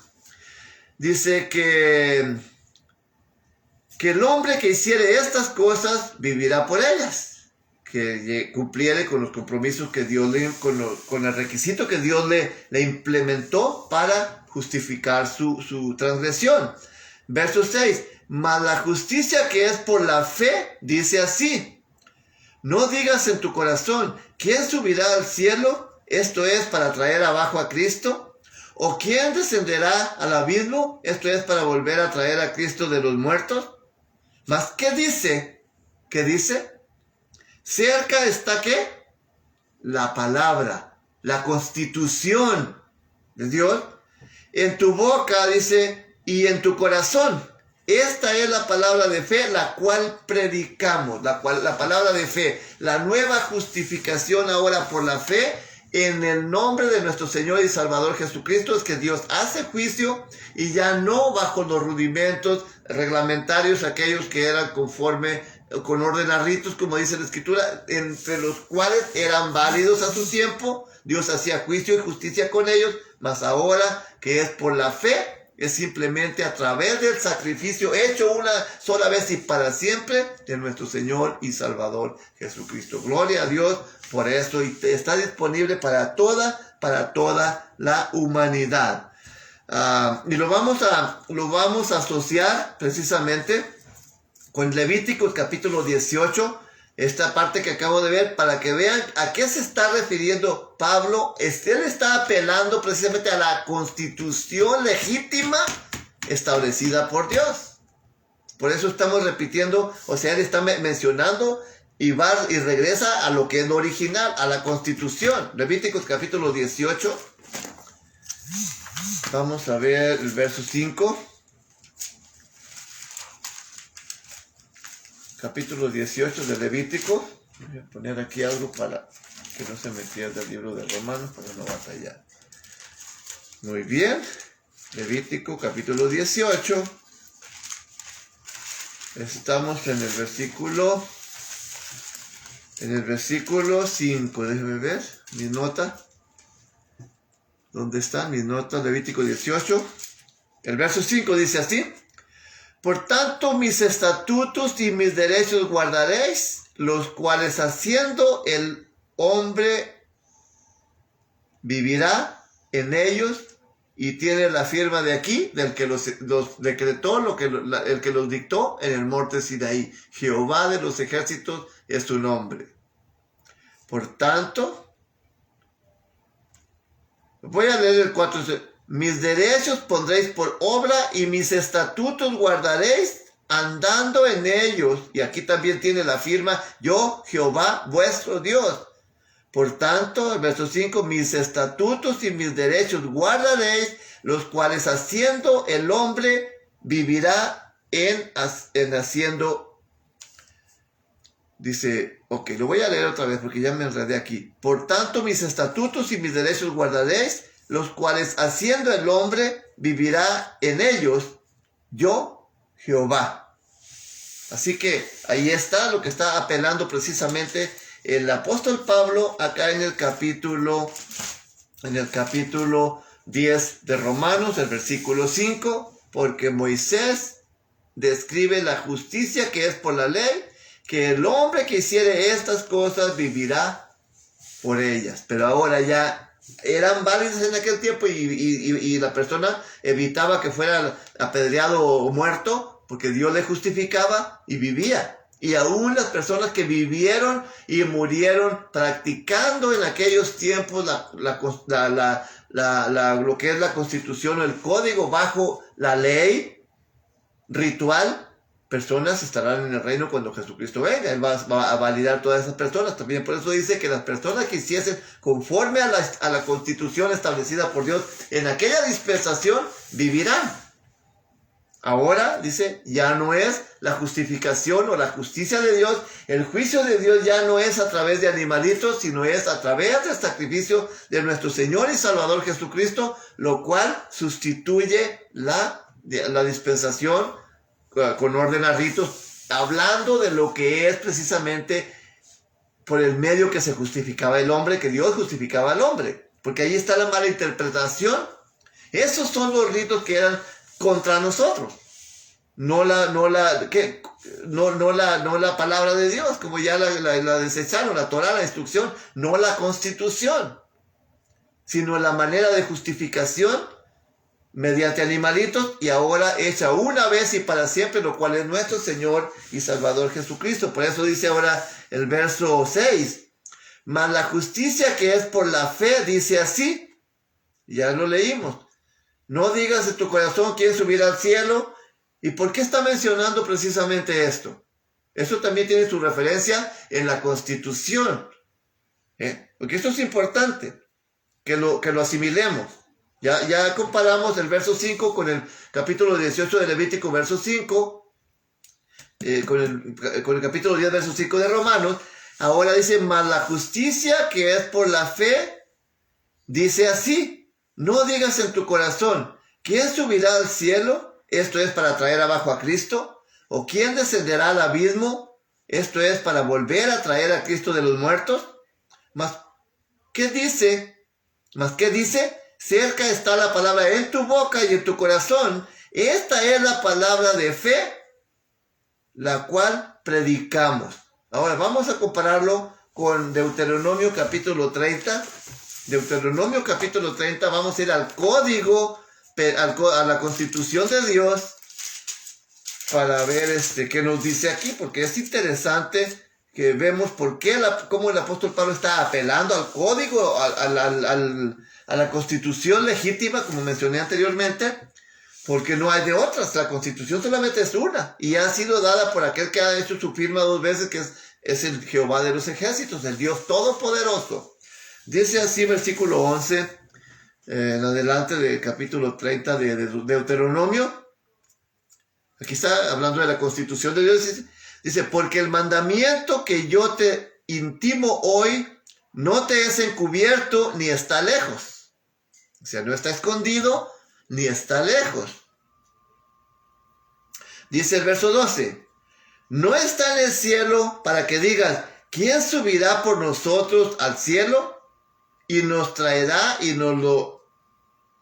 Dice que el hombre que hiciere estas cosas vivirá por ellas, que cumpliere con los compromisos que Dios con el requisito que Dios le implementó para justificar su transgresión. Verso 6, mas la justicia que es por la fe dice así, no digas en tu corazón, ¿quién subirá al cielo? Esto es para traer abajo a Cristo. ¿O quién descenderá al abismo? Esto es para volver a traer a Cristo de los muertos. Mas, ¿qué dice? ¿Qué dice? Cerca está, ¿qué? La palabra, la constitución de Dios. En tu boca, dice, y en tu corazón. Esta es la palabra de fe, la cual predicamos. La palabra de fe, la nueva justificación ahora por la fe, en el nombre de nuestro Señor y Salvador Jesucristo, es que Dios hace juicio y ya no bajo los rudimentos reglamentarios, aquellos que eran con orden a ritos, como dice la Escritura, entre los cuales eran válidos a su tiempo. Dios hacía juicio y justicia con ellos, mas ahora que es por la fe, es simplemente a través del sacrificio hecho una sola vez y para siempre de nuestro Señor y Salvador Jesucristo. Gloria a Dios por esto, y está disponible para toda la humanidad. Y lo vamos a asociar precisamente con Levíticos capítulo 18, esta parte que acabo de ver, para que vean a qué se está refiriendo Pablo. Él está apelando precisamente a la constitución legítima establecida por Dios. Por eso estamos repitiendo, o sea, él está mencionando y regresa a lo que es lo original, a la constitución. Levíticos capítulo 18. Vamos a ver el verso 5. Capítulo 18 de Levítico. Voy a poner aquí algo para que no se me pierda el libro de Romanos, para no batallar. Muy bien. Levítico capítulo 18. Estamos en el versículo 5. Déjenme ver mi nota. ¿Dónde está mi nota? Levítico 18. El verso 5 dice así: por tanto, mis estatutos y mis derechos guardaréis, los cuales haciendo el hombre vivirá en ellos, y tiene la firma de aquí, del que los decretó, el que los dictó en el monte Sinaí. Jehová de los ejércitos es su nombre. Por tanto, voy a leer el 4. Mis derechos pondréis por obra y mis estatutos guardaréis andando en ellos. Y aquí también tiene la firma: yo, Jehová, vuestro Dios. Por tanto, el verso 5, mis estatutos y mis derechos guardaréis, los cuales haciendo el hombre vivirá en haciendo. Dice, ok, lo voy a leer otra vez porque ya me enredé aquí. Por tanto, mis estatutos y mis derechos guardaréis, los cuales haciendo el hombre vivirá en ellos, yo, Jehová. Así que ahí está lo que está apelando precisamente el apóstol Pablo acá en el capítulo 10 de Romanos, el versículo 5, porque Moisés describe la justicia que es por la ley, que el hombre que hiciere estas cosas vivirá por ellas. Pero ahora ya eran válidas en aquel tiempo y la persona evitaba que fuera apedreado o muerto, porque Dios le justificaba y vivía. Y aún las personas que vivieron y murieron practicando en aquellos tiempos lo que es la constitución o el código bajo la ley ritual, personas estarán en el reino cuando Jesucristo venga. Él va a validar todas esas personas. También por eso dice que las personas que hiciesen conforme a la constitución establecida por Dios en aquella dispensación vivirán. Ahora, dice, ya no es la justificación o la justicia de Dios. El juicio de Dios ya no es a través de animalitos, sino es a través del sacrificio de nuestro Señor y Salvador Jesucristo, lo cual sustituye la dispensación con orden a ritos, hablando de lo que es precisamente por el medio que se justificaba el hombre, que Dios justificaba al hombre. Porque ahí está la mala interpretación. Esos son los ritos que eran contra nosotros, no la palabra de Dios, como ya la desecharon, la Torá, la instrucción, no la constitución, sino la manera de justificación mediante animalitos, y ahora hecha una vez y para siempre, lo cual es nuestro Señor y Salvador Jesucristo. Por eso dice ahora el verso 6, mas la justicia que es por la fe, dice así, ya lo leímos: no digas en tu corazón quién subirá al cielo. ¿Y por qué está mencionando precisamente esto? Eso también tiene su referencia en la Constitución. Porque esto es importante, que lo asimilemos. Ya comparamos el verso 5 con el capítulo 18 de Levítico, verso 5, con el capítulo 10, verso 5 de Romanos. Ahora dice, mas la justicia que es por la fe, dice así: no digas en tu corazón, ¿quién subirá al cielo? Esto es para traer abajo a Cristo. ¿O quién descenderá al abismo? Esto es para volver a traer a Cristo de los muertos. Mas, ¿qué dice? Cerca está la palabra en tu boca y en tu corazón. Esta es la palabra de fe, la cual predicamos. Ahora vamos a compararlo con Deuteronomio capítulo 30. Deuteronomio capítulo 30, vamos a ir al código a la constitución de Dios para ver qué nos dice aquí, porque es interesante que vemos cómo el apóstol Pablo está apelando al código, a la constitución legítima, como mencioné anteriormente, porque no hay de otras. La constitución solamente es una, y ha sido dada por aquel que ha hecho su firma 2 veces, que es el Jehová de los ejércitos, el Dios todopoderoso. Dice así, versículo 11, en adelante del capítulo 30 de Deuteronomio. Aquí está hablando de la constitución de Dios. Dice, porque el mandamiento que yo te intimo hoy no te es encubierto ni está lejos. O sea, no está escondido ni está lejos. Dice el verso 12, no está en el cielo para que digas, ¿quién subirá por nosotros al cielo? Y nos traerá y nos lo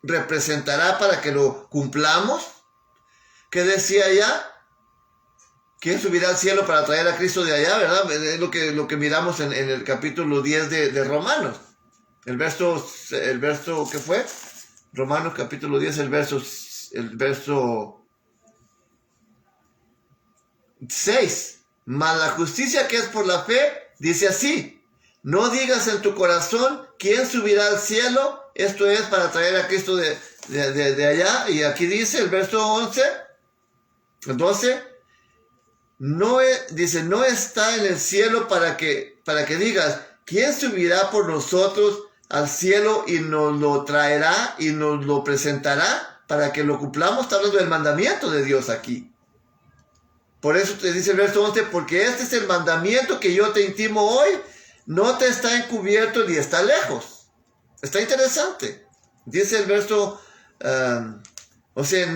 representará para que lo cumplamos. ¿Qué decía allá? ¿Quién subirá al cielo para traer a Cristo de allá? ¿Verdad? Es lo que miramos en el capítulo 10 de Romanos. El verso, ¿qué fue? Romanos capítulo 10, el verso 6. Mas la justicia que es por la fe, dice así, no digas en tu corazón, ¿quién subirá al cielo? Esto es para traer a Cristo de allá. Y aquí dice el verso 11, 12, dice, no está en el cielo para que digas, ¿quién subirá por nosotros al cielo y nos lo traerá y nos lo presentará para que lo cumplamos? Está hablando del mandamiento de Dios aquí. Por eso te dice el verso 11, porque este es el mandamiento que yo te intimo hoy, no te está encubierto ni está lejos. Está interesante. Dice el verso, o sea,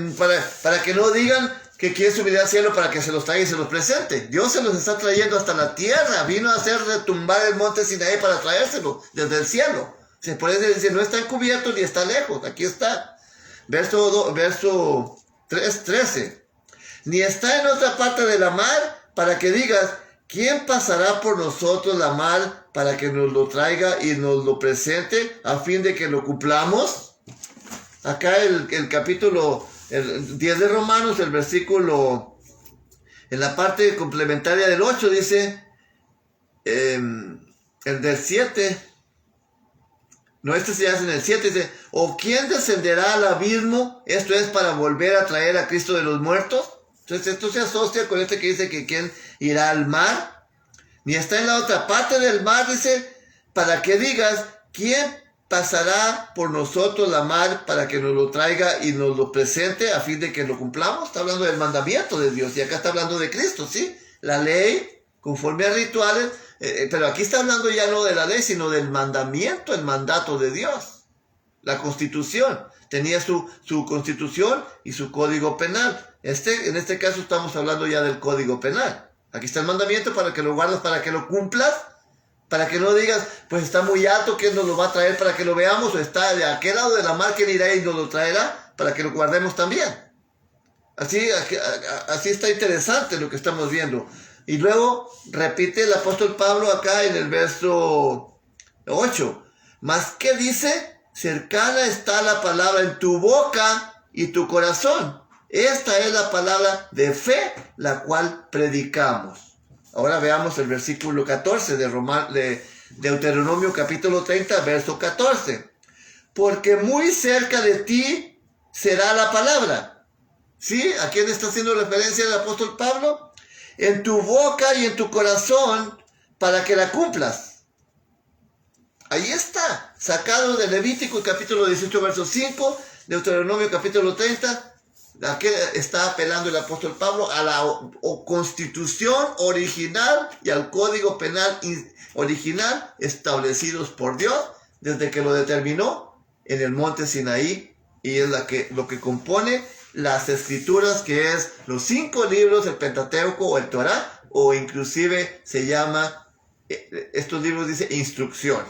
para que no digan que quiere subir al cielo para que se los traiga y se los presente. Dios se los está trayendo hasta la tierra. Vino a hacer retumbar el monte Sinaí para traérselo desde el cielo. Por eso dice, no está encubierto ni está lejos. Aquí está. Verso 13. Ni está en otra parte de la mar para que digas, ¿quién pasará por nosotros la mar para que nos lo traiga y nos lo presente a fin de que lo cumplamos? Acá el capítulo 10 de Romanos, el versículo, en la parte complementaria del 8 dice, el del 7, no, este se hace en el 7, dice, ¿o quién descenderá al abismo? Esto es para volver a traer a Cristo de los muertos. Entonces esto se asocia con este que dice que quién irá al mar. Ni está en la otra parte del mar, dice, para que digas, ¿quién pasará por nosotros la mar para que nos lo traiga y nos lo presente a fin de que lo cumplamos? Está hablando del mandamiento de Dios y acá está hablando de Cristo, ¿sí? La ley, conforme a rituales, pero aquí está hablando ya no de la ley, sino del mandamiento, el mandato de Dios. La constitución, tenía su constitución y su código penal. En este caso estamos hablando ya del código penal. Aquí está el mandamiento para que lo guardes, para que lo cumplas, para que no digas, pues está muy alto, ¿quién nos lo va a traer para que lo veamos? O está de aquel lado de la mar, ¿quién irá y nos lo traerá para que lo guardemos también? Así está interesante lo que estamos viendo. Y luego repite el apóstol Pablo acá en el verso 8. ¿Mas qué dice? Cercana está la palabra en tu boca y tu corazón. Esta es la palabra de fe, la cual predicamos. Ahora veamos el versículo 14 de Deuteronomio capítulo 30, verso 14. Porque muy cerca de ti será la palabra. ¿Sí? ¿A quién está haciendo referencia el apóstol Pablo? En tu boca y en tu corazón para que la cumplas. Ahí está, sacado de Levítico capítulo 18, verso 5, Deuteronomio capítulo 30. ¿A qué está apelando el apóstol Pablo? A la constitución original y al código penal original establecidos por Dios desde que lo determinó en el monte Sinaí, y es lo que compone las escrituras, que es los 5 libros, el Pentateuco o el Torá, o inclusive se llama, estos libros dice instrucción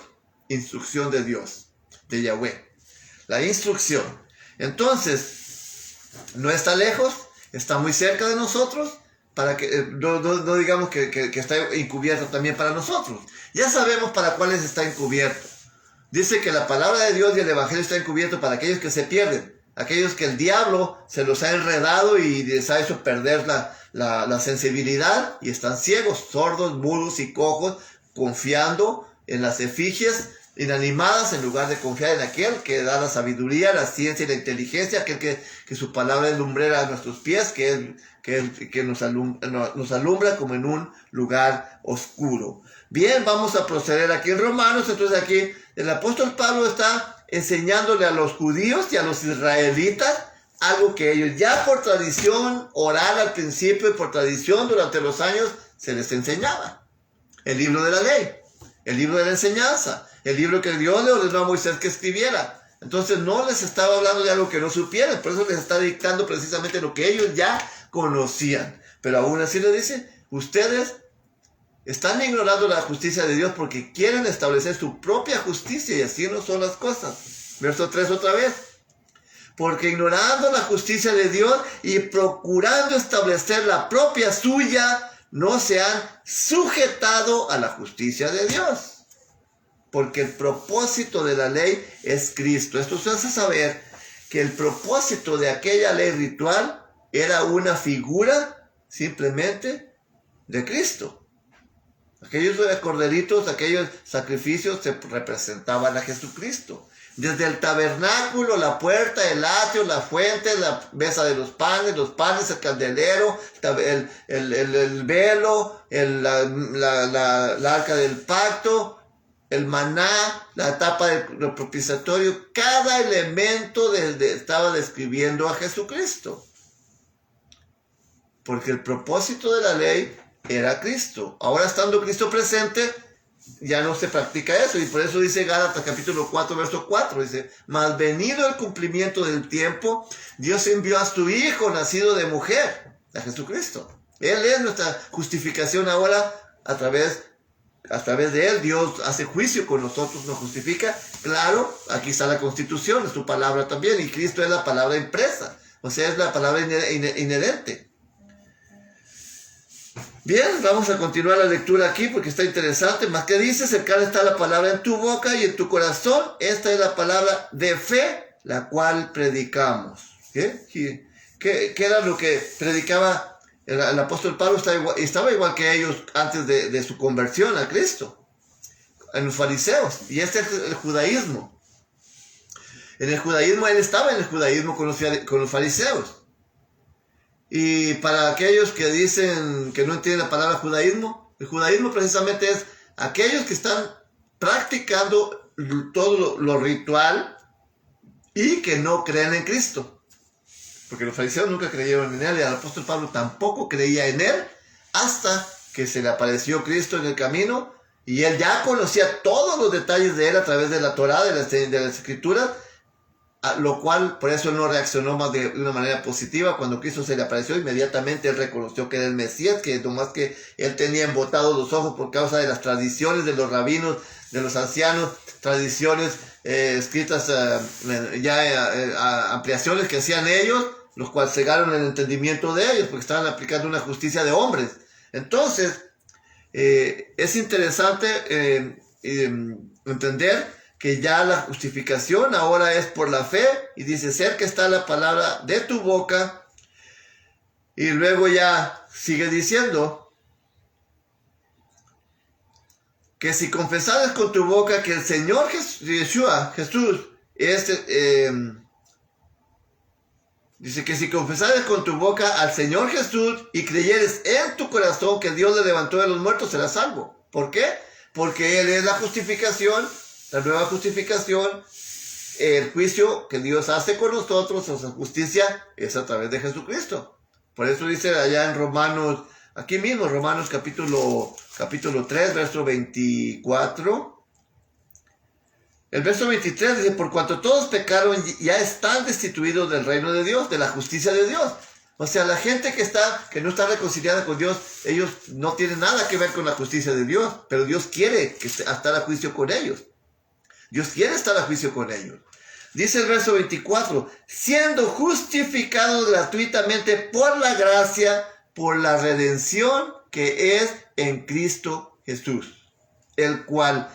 de Dios, de Yahweh, la instrucción. Entonces, no está lejos, está muy cerca de nosotros, para que no digamos que está encubierto también para nosotros. Ya sabemos para cuáles está encubierto. Dice que la palabra de Dios y el evangelio está encubierto para aquellos que se pierden. aquellos que el diablo se los ha enredado y les ha hecho perder la sensibilidad y están ciegos, sordos, mudos y cojos, confiando en las efigies inanimadas en lugar de confiar en aquel que da la sabiduría, la ciencia y la inteligencia, aquel que su palabra es lumbrera a nuestros pies, que nos alumbra como en un lugar oscuro. Bien, vamos a proceder aquí en Romanos. Entonces aquí el apóstol Pablo está enseñándole a los judíos y a los israelitas algo que ellos ya por tradición oral al principio y por tradición durante los años se les enseñaba. El libro de la ley, el libro de la enseñanza, el libro que Dios le ordenó a Moisés que escribiera. Entonces no les estaba hablando de algo que no supieran, por eso les está dictando precisamente lo que ellos ya conocían. Pero aún así les dice, ustedes están ignorando la justicia de Dios porque quieren establecer su propia justicia y así no son las cosas. Verso 3 otra vez. Porque ignorando la justicia de Dios y procurando establecer la propia suya, no se han sujetado a la justicia de Dios. Porque el propósito de la ley es Cristo. Esto se hace saber que el propósito de aquella ley ritual era una figura simplemente de Cristo. Aquellos corderitos, aquellos sacrificios se representaban a Jesucristo. Desde el tabernáculo, la puerta, el atrio, la fuente, la mesa de los panes, el candelero, el velo, la arca del pacto, el maná, la tapa del propiciatorio, cada elemento estaba describiendo a Jesucristo. Porque el propósito de la ley era Cristo. Ahora estando Cristo presente, ya no se practica eso. Y por eso dice Gálatas capítulo 4, verso 4. Dice, mas venido el cumplimiento del tiempo, Dios envió a su Hijo, nacido de mujer, a Jesucristo. Él es nuestra justificación ahora a través de Él. Dios hace juicio con nosotros, nos justifica. Claro, aquí está la Constitución, es su palabra también. Y Cristo es la palabra impresa. O sea, es la palabra inherente. Bien, vamos a continuar la lectura aquí porque está interesante. Más que dice, cercana está la palabra en tu boca y en tu corazón. Esta es la palabra de fe, la cual predicamos. ¿Qué era lo que predicaba el apóstol Pablo? Estaba igual que ellos antes de su conversión a Cristo, en los fariseos. Y este es el judaísmo. En el judaísmo, él estaba en el judaísmo con los fariseos. Y para aquellos que dicen que no entienden la palabra judaísmo, el judaísmo precisamente es aquellos que están practicando todo lo ritual y que no creen en Cristo. Porque los fariseos nunca creyeron en Él y el apóstol Pablo tampoco creía en Él hasta que se le apareció Cristo en el camino y él ya conocía todos los detalles de Él a través de la Torá, de las Escrituras, a lo cual por eso no reaccionó más de una manera positiva. Cuando Cristo se le apareció, inmediatamente él reconoció que era el Mesías, que nomás que él tenía embotados los ojos por causa de las tradiciones de los rabinos, de los ancianos, tradiciones escritas, ampliaciones que hacían ellos, los cuales cegaron el entendimiento de ellos, porque estaban aplicando una justicia de hombres. Entonces, es interesante entender que ya la justificación ahora es por la fe, y dice, cerca está la palabra de tu boca, y luego ya sigue diciendo, que si confesares con tu boca que el Señor Jesús, dice que si confesares con tu boca al Señor Jesús, y creyeres en tu corazón que Dios le levantó de los muertos, serás salvo. ¿Por qué? Porque Él es la justificación, la nueva justificación, el juicio que Dios hace con nosotros, o sea, justicia es a través de Jesucristo. Por eso dice allá en Romanos, aquí mismo, Romanos capítulo 3, verso 24. El verso 23 dice, por cuanto todos pecaron, ya están destituidos del reino de Dios, de la justicia de Dios. O sea, la gente que no está reconciliada con Dios, ellos no tienen nada que ver con la justicia de Dios, pero Dios quiere estar a juicio con ellos. Dios quiere estar a juicio con ellos. Dice el verso 24, siendo justificados gratuitamente por la gracia, por la redención que es en Cristo Jesús, el cual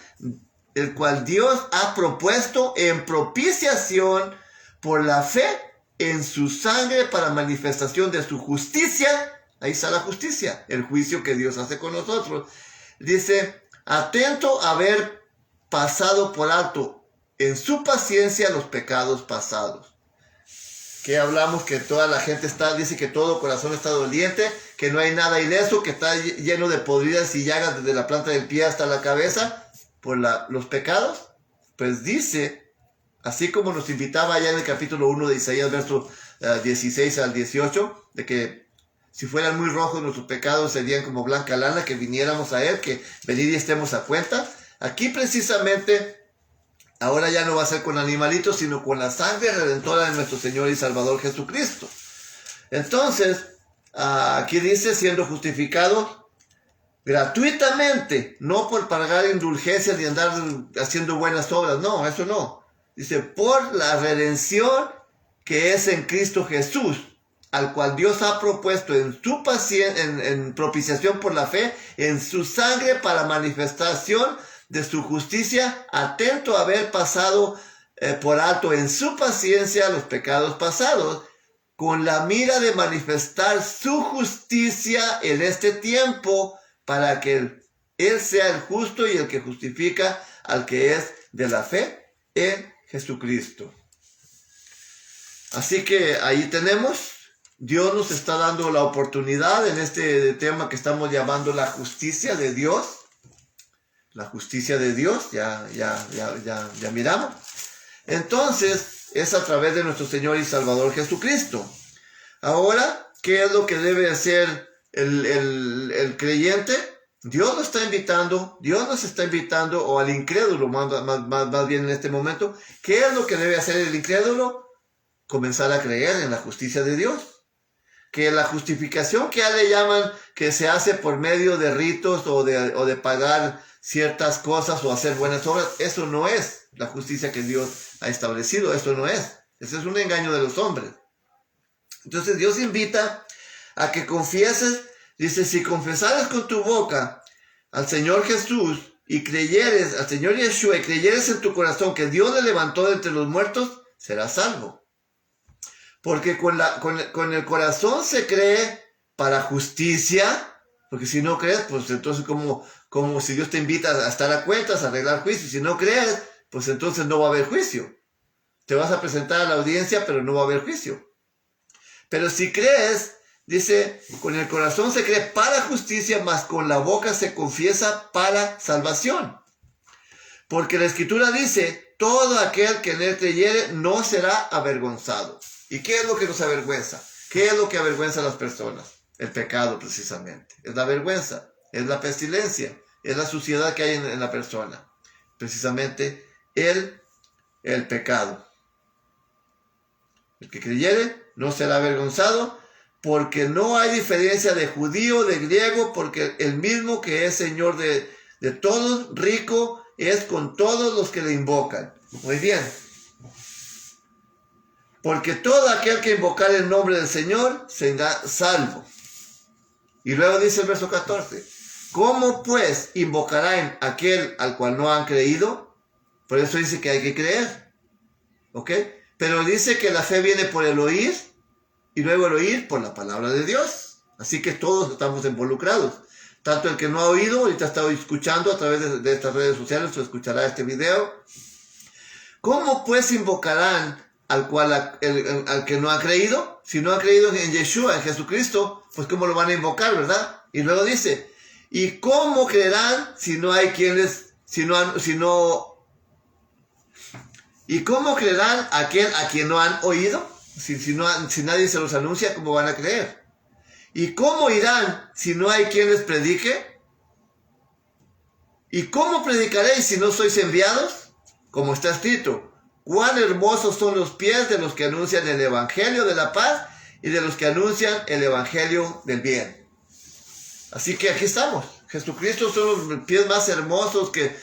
Dios ha propuesto en propiciación por la fe en su sangre para manifestación de su justicia. Ahí está la justicia, el juicio que Dios hace con nosotros. Dice, atento a haber pasado por alto en su paciencia los pecados pasados. Que hablamos que toda la gente dice que todo corazón está doliente, que no hay nada ileso, que está lleno de podridas y llagas desde la planta del pie hasta la cabeza por los pecados. Pues dice, así como nos invitaba allá en el capítulo 1 de Isaías, versos 16 al 18, de que si fueran muy rojos nuestros pecados serían como blanca lana, que viniéramos a Él, que venid y estemos a cuenta. Aquí precisamente, ahora ya no va a ser con animalitos, sino con la sangre redentora de nuestro Señor y Salvador Jesucristo. Entonces, aquí dice, siendo justificados gratuitamente, no por pagar indulgencias ni andar haciendo buenas obras, no, eso no. Dice, por la redención que es en Cristo Jesús, al cual Dios ha propuesto en su en propiciación por la fe, en su sangre para manifestación de su justicia, atento a haber pasado por alto en su paciencia los pecados pasados, con la mira de manifestar su justicia en este tiempo, para que Él sea el justo y el que justifica al que es de la fe en Jesucristo. Así que ahí tenemos, Dios nos está dando la oportunidad en este tema que estamos llamando la justicia de Dios. La justicia de Dios, ya miramos. Entonces, es a través de nuestro Señor y Salvador Jesucristo. Ahora, ¿qué es lo que debe hacer el creyente? Dios nos está invitando, o al incrédulo, más bien en este momento. ¿Qué es lo que debe hacer el incrédulo? Comenzar a creer en la justicia de Dios. Que la justificación que ya le llaman, que se hace por medio de ritos o de pagar ciertas cosas o hacer buenas obras, eso no es la justicia que Dios ha establecido, eso no es. Ese es un engaño de los hombres. Entonces Dios invita a que confieses, dice, si confesares con tu boca al Señor Jesús y creyeres, al Señor Yeshua, y creyeres en tu corazón que Dios le levantó de entre los muertos, serás salvo. Porque con el corazón se cree para justicia, porque si no crees, pues entonces como si Dios te invita a estar a cuentas, a arreglar juicio. Si no crees, pues entonces no va a haber juicio. Te vas a presentar a la audiencia, pero no va a haber juicio. Pero si crees, dice, con el corazón se cree para justicia, mas con la boca se confiesa para salvación. Porque la Escritura dice, todo aquel que en él creyere no será avergonzado. ¿Y qué es lo que nos avergüenza? ¿Qué es lo que avergüenza a las personas? El pecado, precisamente. Es la vergüenza, es la pestilencia, es la suciedad que hay en la persona. Precisamente el pecado. El que creyere no será avergonzado, porque no hay diferencia de judío, de griego, porque el mismo que es Señor de todos, rico, es con todos los que le invocan. Muy bien. Porque todo aquel que invocar el nombre del Señor será salvo. Y luego dice el verso 14. ¿Cómo pues invocarán aquel al cual no han creído? Por eso dice que hay que creer. ¿Ok? Pero dice que la fe viene por el oír, y luego el oír por la palabra de Dios. Así que todos estamos involucrados. Tanto el que no ha oído, ahorita está escuchando a través de estas redes sociales, o escuchará este video. ¿Cómo pues invocarán al que no ha creído? Si no ha creído en Yeshua, en Jesucristo, pues ¿cómo lo van a invocar, verdad? Y luego dice, ¿y cómo creerán si no hay quienes, ¿y cómo creerán a quien no han oído? Si nadie se los anuncia, ¿cómo van a creer? ¿Y cómo irán si no hay quien les predique? ¿Y cómo predicaréis si no sois enviados? Como está escrito, cuán hermosos son los pies de los que anuncian el evangelio de la paz y de los que anuncian el evangelio del bien. Así que aquí estamos. Jesucristo son los pies más hermosos que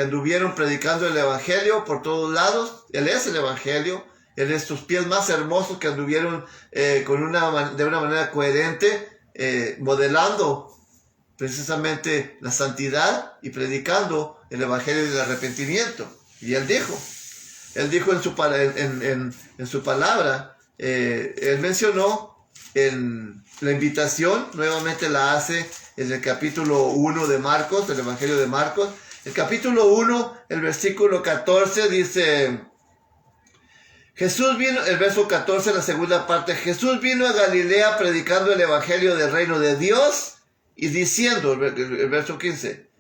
anduvieron predicando el evangelio por todos lados. Él es el evangelio. Él es sus pies más hermosos que anduvieron de una manera coherente, modelando precisamente la santidad y predicando el evangelio del arrepentimiento. Y él dijo, Él dijo en su palabra, él mencionó en la invitación, nuevamente la hace en el capítulo 1 de Marcos, del Evangelio de Marcos. El capítulo 1, el versículo 14 dice, Jesús vino, el verso 14, la segunda parte, Jesús vino a Galilea predicando el Evangelio del reino de Dios y diciendo, el verso 15,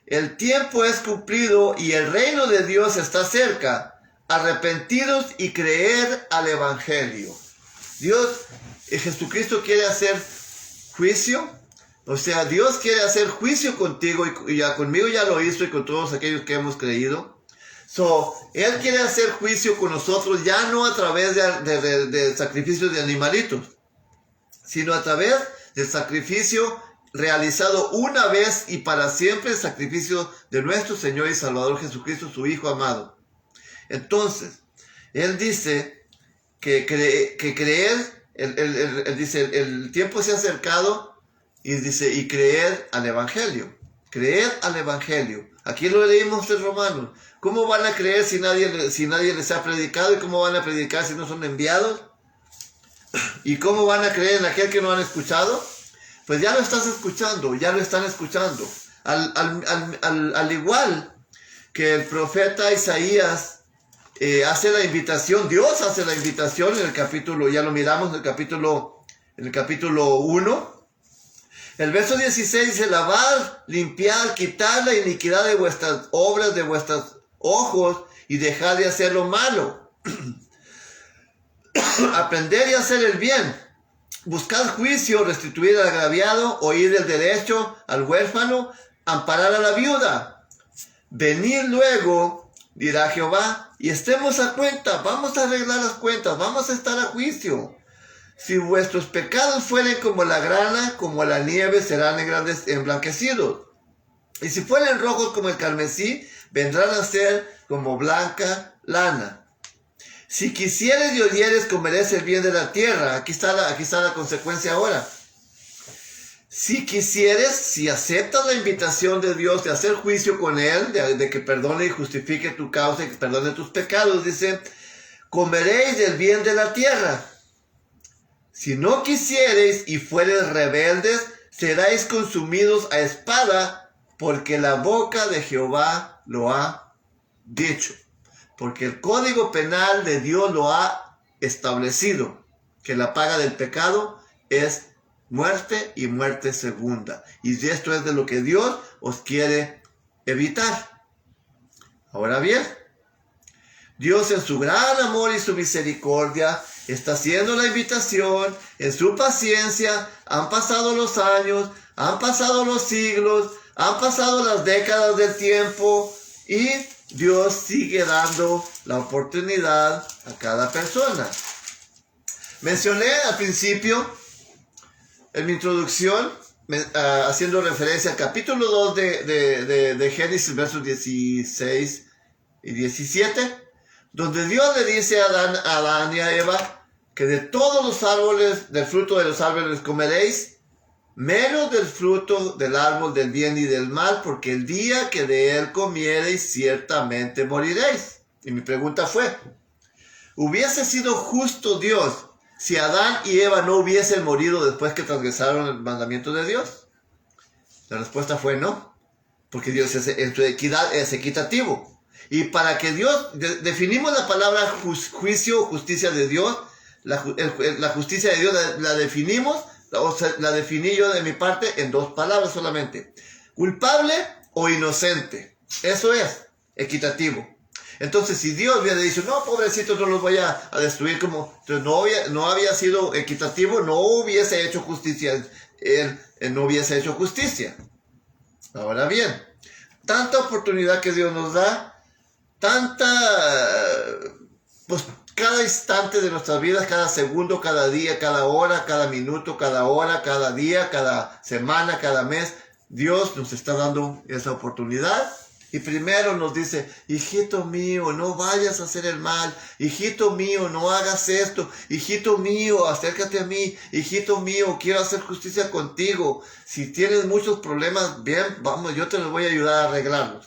el tiempo es cumplido y el reino de Dios está cerca, arrepentidos y creer al Evangelio. Dios, Jesucristo quiere hacer juicio, o sea, Dios quiere hacer juicio contigo y ya conmigo ya lo hizo y con todos aquellos que hemos creído. Él quiere hacer juicio con nosotros ya no a través de sacrificios de animalitos, sino a través del sacrificio realizado una vez y para siempre, el sacrificio de nuestro Señor y Salvador Jesucristo, su Hijo amado. Entonces, Él dice que creer, él dice, el tiempo se ha acercado y dice, y creer al Evangelio. Creer al Evangelio. Aquí lo leímos en Romanos. ¿Cómo van a creer si nadie les ha predicado? ¿Y cómo van a predicar si no son enviados? ¿Y cómo van a creer en aquel que no han escuchado? Pues ya lo estás escuchando, ya lo están escuchando. Al igual que el profeta Isaías hace la invitación, Dios hace la invitación en el capítulo, ya lo miramos en el capítulo 1. El verso 16 dice, lavar, limpiar, quitar la iniquidad de vuestras obras, de vuestros ojos, y dejar de hacer lo malo. Aprender y hacer el bien. Buscar juicio, restituir al agraviado, oír el derecho al huérfano, amparar a la viuda. Venid luego, dirá Jehová, y estemos a cuenta, vamos a arreglar las cuentas, vamos a estar a juicio. Si vuestros pecados fueren como la grana, como la nieve, serán emblanquecidos. Y si fueren rojos como el carmesí, vendrán a ser como blanca lana. Si quisieres y oyeres, comeréis el bien de la tierra. Aquí está la consecuencia ahora. Si quisieres, si aceptas la invitación de Dios de hacer juicio con Él, de que perdone y justifique tu causa y que perdone tus pecados, dice, comeréis del bien de la tierra. Si no quisiereis y fuereis rebeldes, seréis consumidos a espada, porque la boca de Jehová lo ha dicho. Porque el código penal de Dios lo ha establecido, que la paga del pecado es muerte y muerte segunda. Y esto es de lo que Dios os quiere evitar. Ahora bien, Dios en su gran amor y su misericordia está haciendo la invitación, en su paciencia. Han pasado los años, han pasado los siglos, han pasado las décadas del tiempo y Dios sigue dando la oportunidad a cada persona. Mencioné al principio, en mi introducción, haciendo referencia al capítulo 2 de Génesis, versos 16 y 17, donde Dios le dice a Adán y a Eva que de todos los árboles, del fruto de los árboles comeréis, menos del fruto del árbol del bien y del mal, porque el día que de él comiereis, ciertamente moriréis. Y mi pregunta fue, ¿hubiese sido justo Dios si Adán y Eva no hubiesen morido después que transgresaron el mandamiento de Dios? La respuesta fue no, porque Dios en su equidad es equitativo. Y para que Dios, definimos la palabra juicio o justicia de Dios, la justicia de Dios la definimos, la definí yo de mi parte en dos palabras solamente. Culpable o inocente. Eso es equitativo. Entonces, si Dios hubiera dicho, no, pobrecitos, no los voy a destruir, entonces no había sido equitativo, no hubiese hecho justicia. Él no hubiese hecho justicia. Ahora bien, tanta oportunidad que Dios nos da, pues cada instante de nuestras vidas, cada segundo, cada día, cada hora, cada minuto, cada hora, cada día, cada semana, cada mes, Dios nos está dando esa oportunidad. Y primero nos dice, hijito mío, no vayas a hacer el mal, hijito mío, no hagas esto, hijito mío, acércate a mí, hijito mío, quiero hacer justicia contigo. Si tienes muchos problemas, bien, vamos, yo te los voy a ayudar a arreglarlos.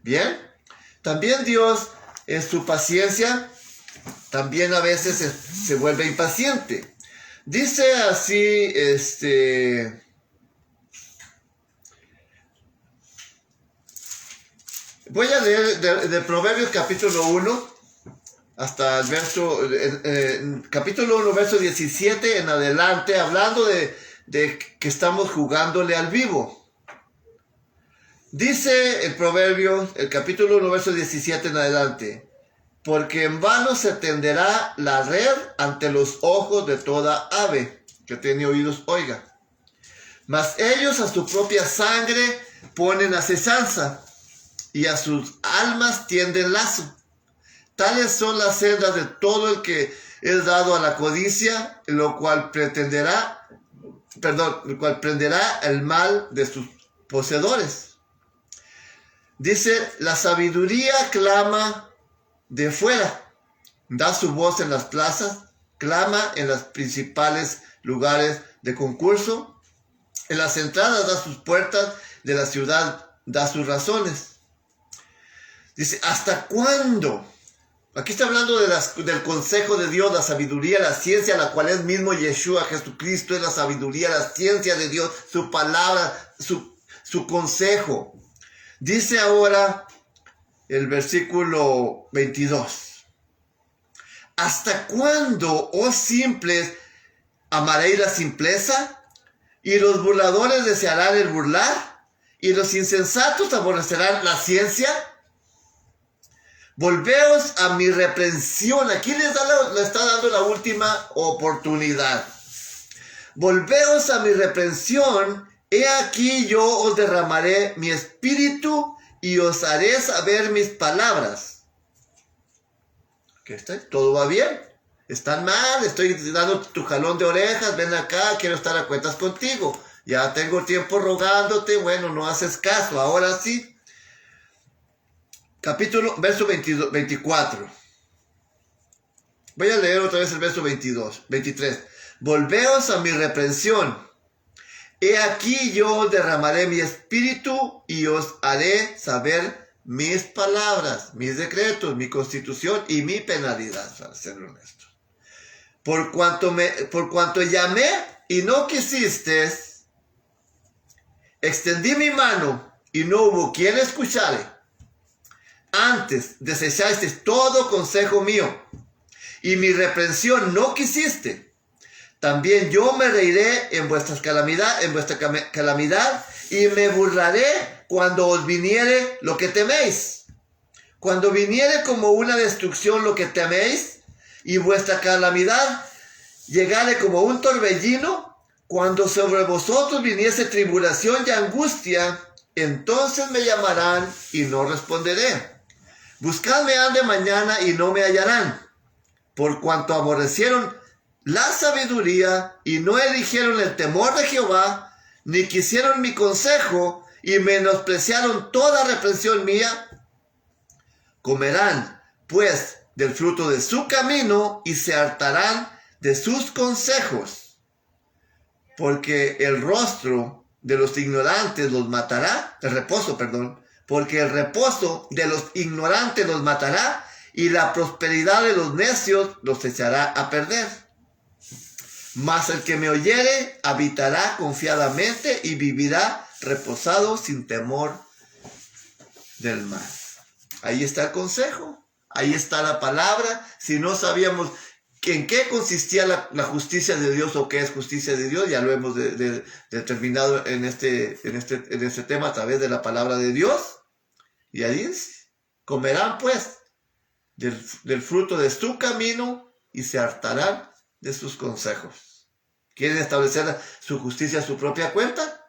Bien. También Dios en su paciencia, también a veces se vuelve impaciente. Dice así, voy a leer de Proverbios capítulo 1 hasta el verso, capítulo 1, verso 17 en adelante, hablando de que estamos jugándole al vivo. Dice el Proverbio, el capítulo 1, verso 17 en adelante: porque en vano se tenderá la red ante los ojos de toda ave que tiene oídos, oiga. Mas ellos a su propia sangre ponen acechanza, y a sus almas tienden lazo. Tales son las sendas de todo el que es dado a la codicia, lo cual prenderá el mal de sus poseedores. Dice, la sabiduría clama de fuera, da su voz en las plazas, clama en los principales lugares de concurso, en las entradas da sus puertas, de la ciudad da sus razones. Dice, ¿hasta cuándo? Aquí está hablando del consejo de Dios, la sabiduría, la ciencia, la cual es mismo Yeshua, Jesucristo, es la sabiduría, la ciencia de Dios, su palabra, su consejo. Dice ahora el versículo 22. ¿Hasta cuándo, oh simples, amaréis la simpleza? ¿Y los burladores desearán el burlar? ¿Y los insensatos aborrecerán la ciencia? Volveos a mi reprensión. Aquí le está dando la última oportunidad. Volveos a mi reprensión. He aquí yo os derramaré mi espíritu y os haré saber mis palabras. ¿Qué está? ¿Todo va bien? Están mal, estoy dando tu jalón de orejas, ven acá, quiero estar a cuentas contigo. Ya tengo tiempo rogándote, bueno, no haces caso, ahora sí. Verso 24. Voy a leer otra vez el verso 23. Volveos a mi reprensión. He aquí yo derramaré mi espíritu y os haré saber mis palabras, mis decretos, mi constitución y mi penalidad, para ser honesto. Por cuanto llamé y no quisiste, extendí mi mano y no hubo quien escuchare. Antes desechaste todo consejo mío, y mi reprensión no quisiste. También yo me reiré en vuestra calamidad, y me burlaré cuando os viniere lo que teméis. Cuando viniere como una destrucción lo que teméis, y vuestra calamidad llegare como un torbellino, cuando sobre vosotros viniese tribulación y angustia, entonces me llamarán y no responderé. Buscadme han de mañana y no me hallarán, por cuanto aborrecieron la sabiduría y no eligieron el temor de Jehová, ni quisieron mi consejo y menospreciaron toda reprensión mía. Comerán, pues, del fruto de su camino y se hartarán de sus consejos, porque el rostro de los ignorantes los matará, porque el reposo de los ignorantes los matará y la prosperidad de los necios los echará a perder. Mas el que me oyere habitará confiadamente y vivirá reposado sin temor del mal. Ahí está el consejo, ahí está la palabra. Si no sabíamos en qué consistía la justicia de Dios o qué es justicia de Dios, ya lo hemos determinado en este tema a través de la palabra de Dios. Y ahí dice, comerán pues del fruto de su camino y se hartarán de sus consejos. ¿Quieren establecer su justicia a su propia cuenta?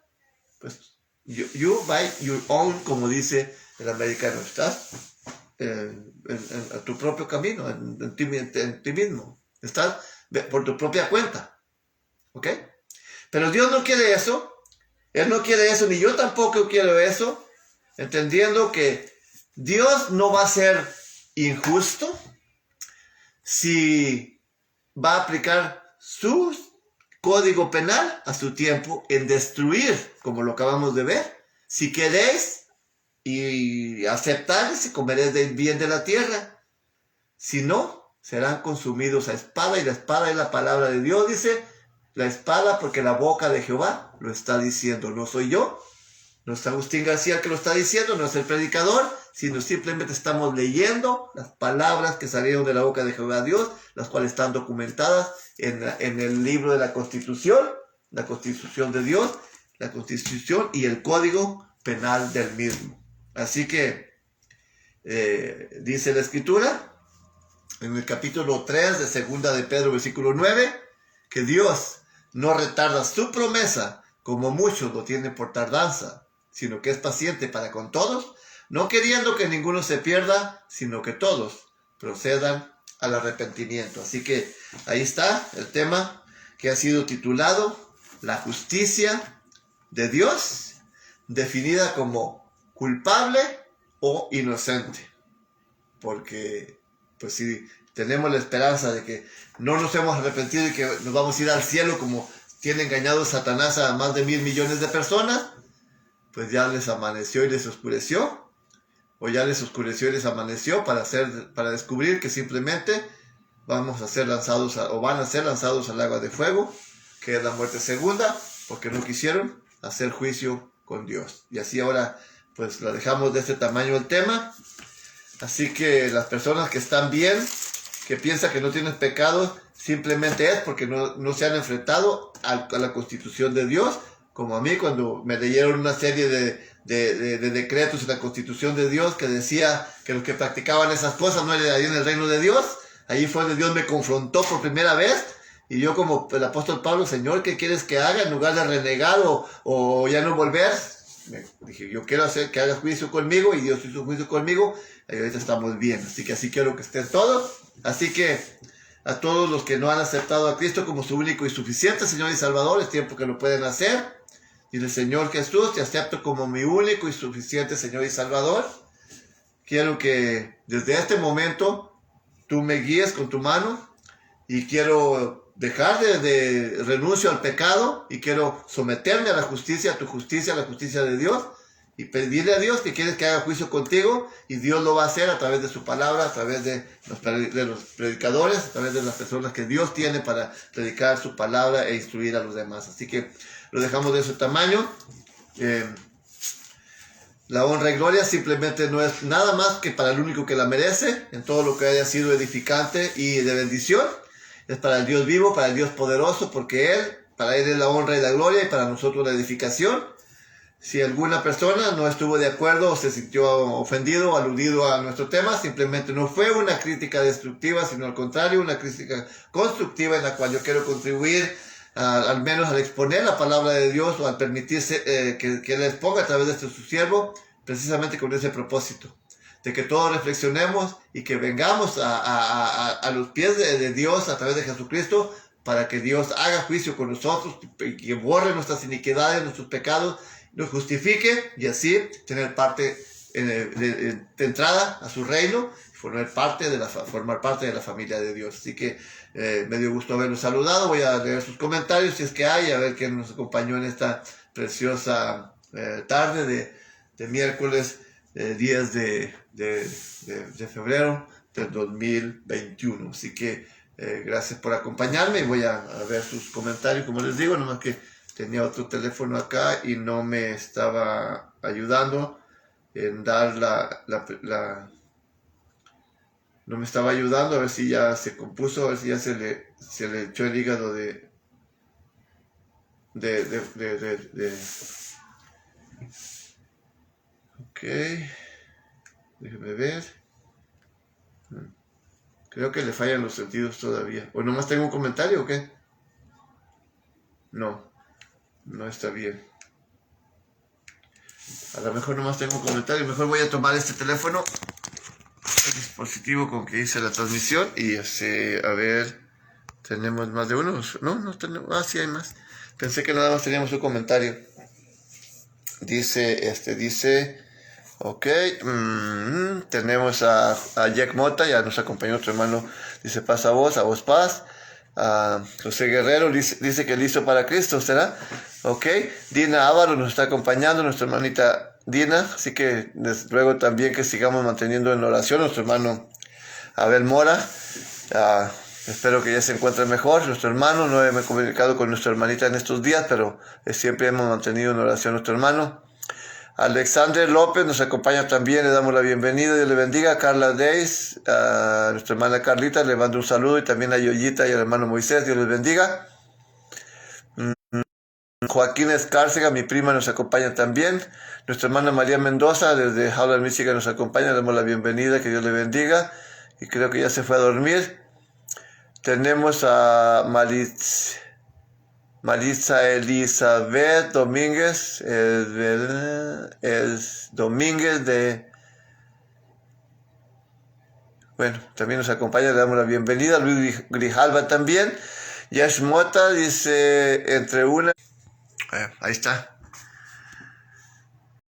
Pues you by your own, como dice el americano, estás en tu propio camino, en ti mismo, estás por tu propia cuenta, ¿ok? Pero Dios no quiere eso, Él no quiere eso, ni yo tampoco quiero eso, entendiendo que Dios no va a ser injusto si va a aplicar su código penal a su tiempo en destruir, como lo acabamos de ver. Si queréis y aceptaréis y comeréis del bien de la tierra, Si no, serán consumidos a espada, y la espada es la palabra de Dios, dice, la espada porque la boca de Jehová lo está diciendo, no soy yo, no es Agustín García el que lo está diciendo, no es el predicador, sino simplemente estamos leyendo las palabras que salieron de la boca de Jehová Dios, las cuales están documentadas en el libro de la Constitución de Dios, la Constitución y el Código Penal del mismo. Así que dice la Escritura, en el capítulo 3 de segunda de Pedro, versículo 9, que Dios no retarda su promesa, como muchos lo tienen por tardanza, sino que es paciente para con todos, no queriendo que ninguno se pierda, sino que todos procedan al arrepentimiento. Así que ahí está el tema que ha sido titulado La justicia de Dios, definida como culpable o inocente. Porque, pues si tenemos la esperanza de que no nos hemos arrepentido y que nos vamos a ir al cielo como tiene engañado Satanás a más de 1,000 millones de personas, pues ya les amaneció y les oscureció, o ya les oscureció y les amaneció para descubrir que simplemente vamos a ser lanzados van a ser lanzados al agua de fuego, que es la muerte segunda, porque no quisieron hacer juicio con Dios. Y así ahora pues la dejamos de este tamaño el tema. Así que las personas que están bien, que piensan que no tienen pecado, simplemente es porque no se han enfrentado a la Constitución de Dios, como a mí cuando me leyeron una serie de decretos en la Constitución de Dios que decía que los que practicaban esas cosas no heredarían el reino de Dios. Ahí fue donde Dios me confrontó por primera vez, y yo como el apóstol Pablo, Señor, ¿qué quieres que haga? En lugar de renegar o ya no volver, dije, yo quiero hacer que hagas juicio conmigo, y Dios hizo juicio conmigo, y ahorita estamos bien. Así que así quiero que estén todos. Así que a todos los que no han aceptado a Cristo como su único y suficiente Señor y Salvador, es tiempo que lo pueden hacer. Dile, Señor Jesús, te acepto como mi único y suficiente Señor y Salvador. Quiero que desde este momento tú me guíes con tu mano, y quiero dejar de renuncio al pecado, y quiero someterme a la justicia, a tu justicia, a la justicia de Dios, y pedirle a Dios que quieres que haga juicio contigo, y Dios lo va a hacer a través de su palabra, a través de los predicadores, a través de las personas que Dios tiene para predicar su palabra e instruir a los demás. Así que lo dejamos de ese tamaño. La honra y gloria simplemente no es nada más que para el único que la merece, en todo lo que haya sido edificante y de bendición. Es para el Dios vivo, para el Dios poderoso, porque para Él es la honra y la gloria, y para nosotros la edificación. Si alguna persona no estuvo de acuerdo o se sintió ofendido o aludido a nuestro tema, simplemente no fue una crítica destructiva, sino al contrario, una crítica constructiva en la cual yo quiero contribuir, al menos al exponer la palabra de Dios, o al permitirse que Él exponga a través de su siervo, precisamente con ese propósito, de que todos reflexionemos y que vengamos a los pies de Dios a través de Jesucristo, para que Dios haga juicio con nosotros, y que borre nuestras iniquidades, nuestros pecados, nos justifique, y así tener parte de entrada a su reino, y formar parte de la familia de Dios. Así que me dio gusto haberlos saludado. Voy a leer sus comentarios si es que hay, a ver quién nos acompañó en esta preciosa tarde de miércoles 10 de febrero del 2021. Así que gracias por acompañarme, y voy a ver sus comentarios, como les digo, nomás que tenía otro teléfono acá y no me estaba ayudando en dar no me estaba ayudando, a ver si ya se compuso, a ver si ya se le echó el hígado Ok, déjeme ver. Creo que le fallan los sentidos todavía. ¿O nomás tengo un comentario o qué? No está bien. A lo mejor nomás tengo un comentario. Mejor voy a tomar este teléfono, el dispositivo con que hice la transmisión, y a ver, ¿tenemos más de uno? No tenemos. Sí hay más. Pensé que nada más teníamos un comentario. Dice, ok, tenemos a Jack Mota, ya nos acompañó otro hermano, dice paz a vos paz. José Guerrero dice que listo para Cristo, ¿será? Ok, Dina Ávalo nos está acompañando, nuestra hermanita Dina, así que les ruego también que sigamos manteniendo en oración a nuestro hermano Abel Mora. Espero que ya se encuentre mejor, nuestro hermano. No me he comunicado con nuestra hermanita en estos días, pero siempre hemos mantenido en oración a nuestro hermano. Alexander López nos acompaña también, le damos la bienvenida, Dios le bendiga. Carla Deis, a nuestra hermana Carlita, le mando un saludo, y también a Yoyita y al hermano Moisés, Dios les bendiga. Joaquín Escárcega, mi prima, nos acompaña también. Nuestra hermana María Mendoza, desde Howland, Michigan, nos acompaña, le damos la bienvenida, que Dios le bendiga. Y creo que ya se fue a dormir. Tenemos a Maritza Elizabeth Domínguez, es Domínguez bueno, también nos acompaña, le damos la bienvenida. Luis Grijalva también. Yash Mota dice, entre una... ahí está.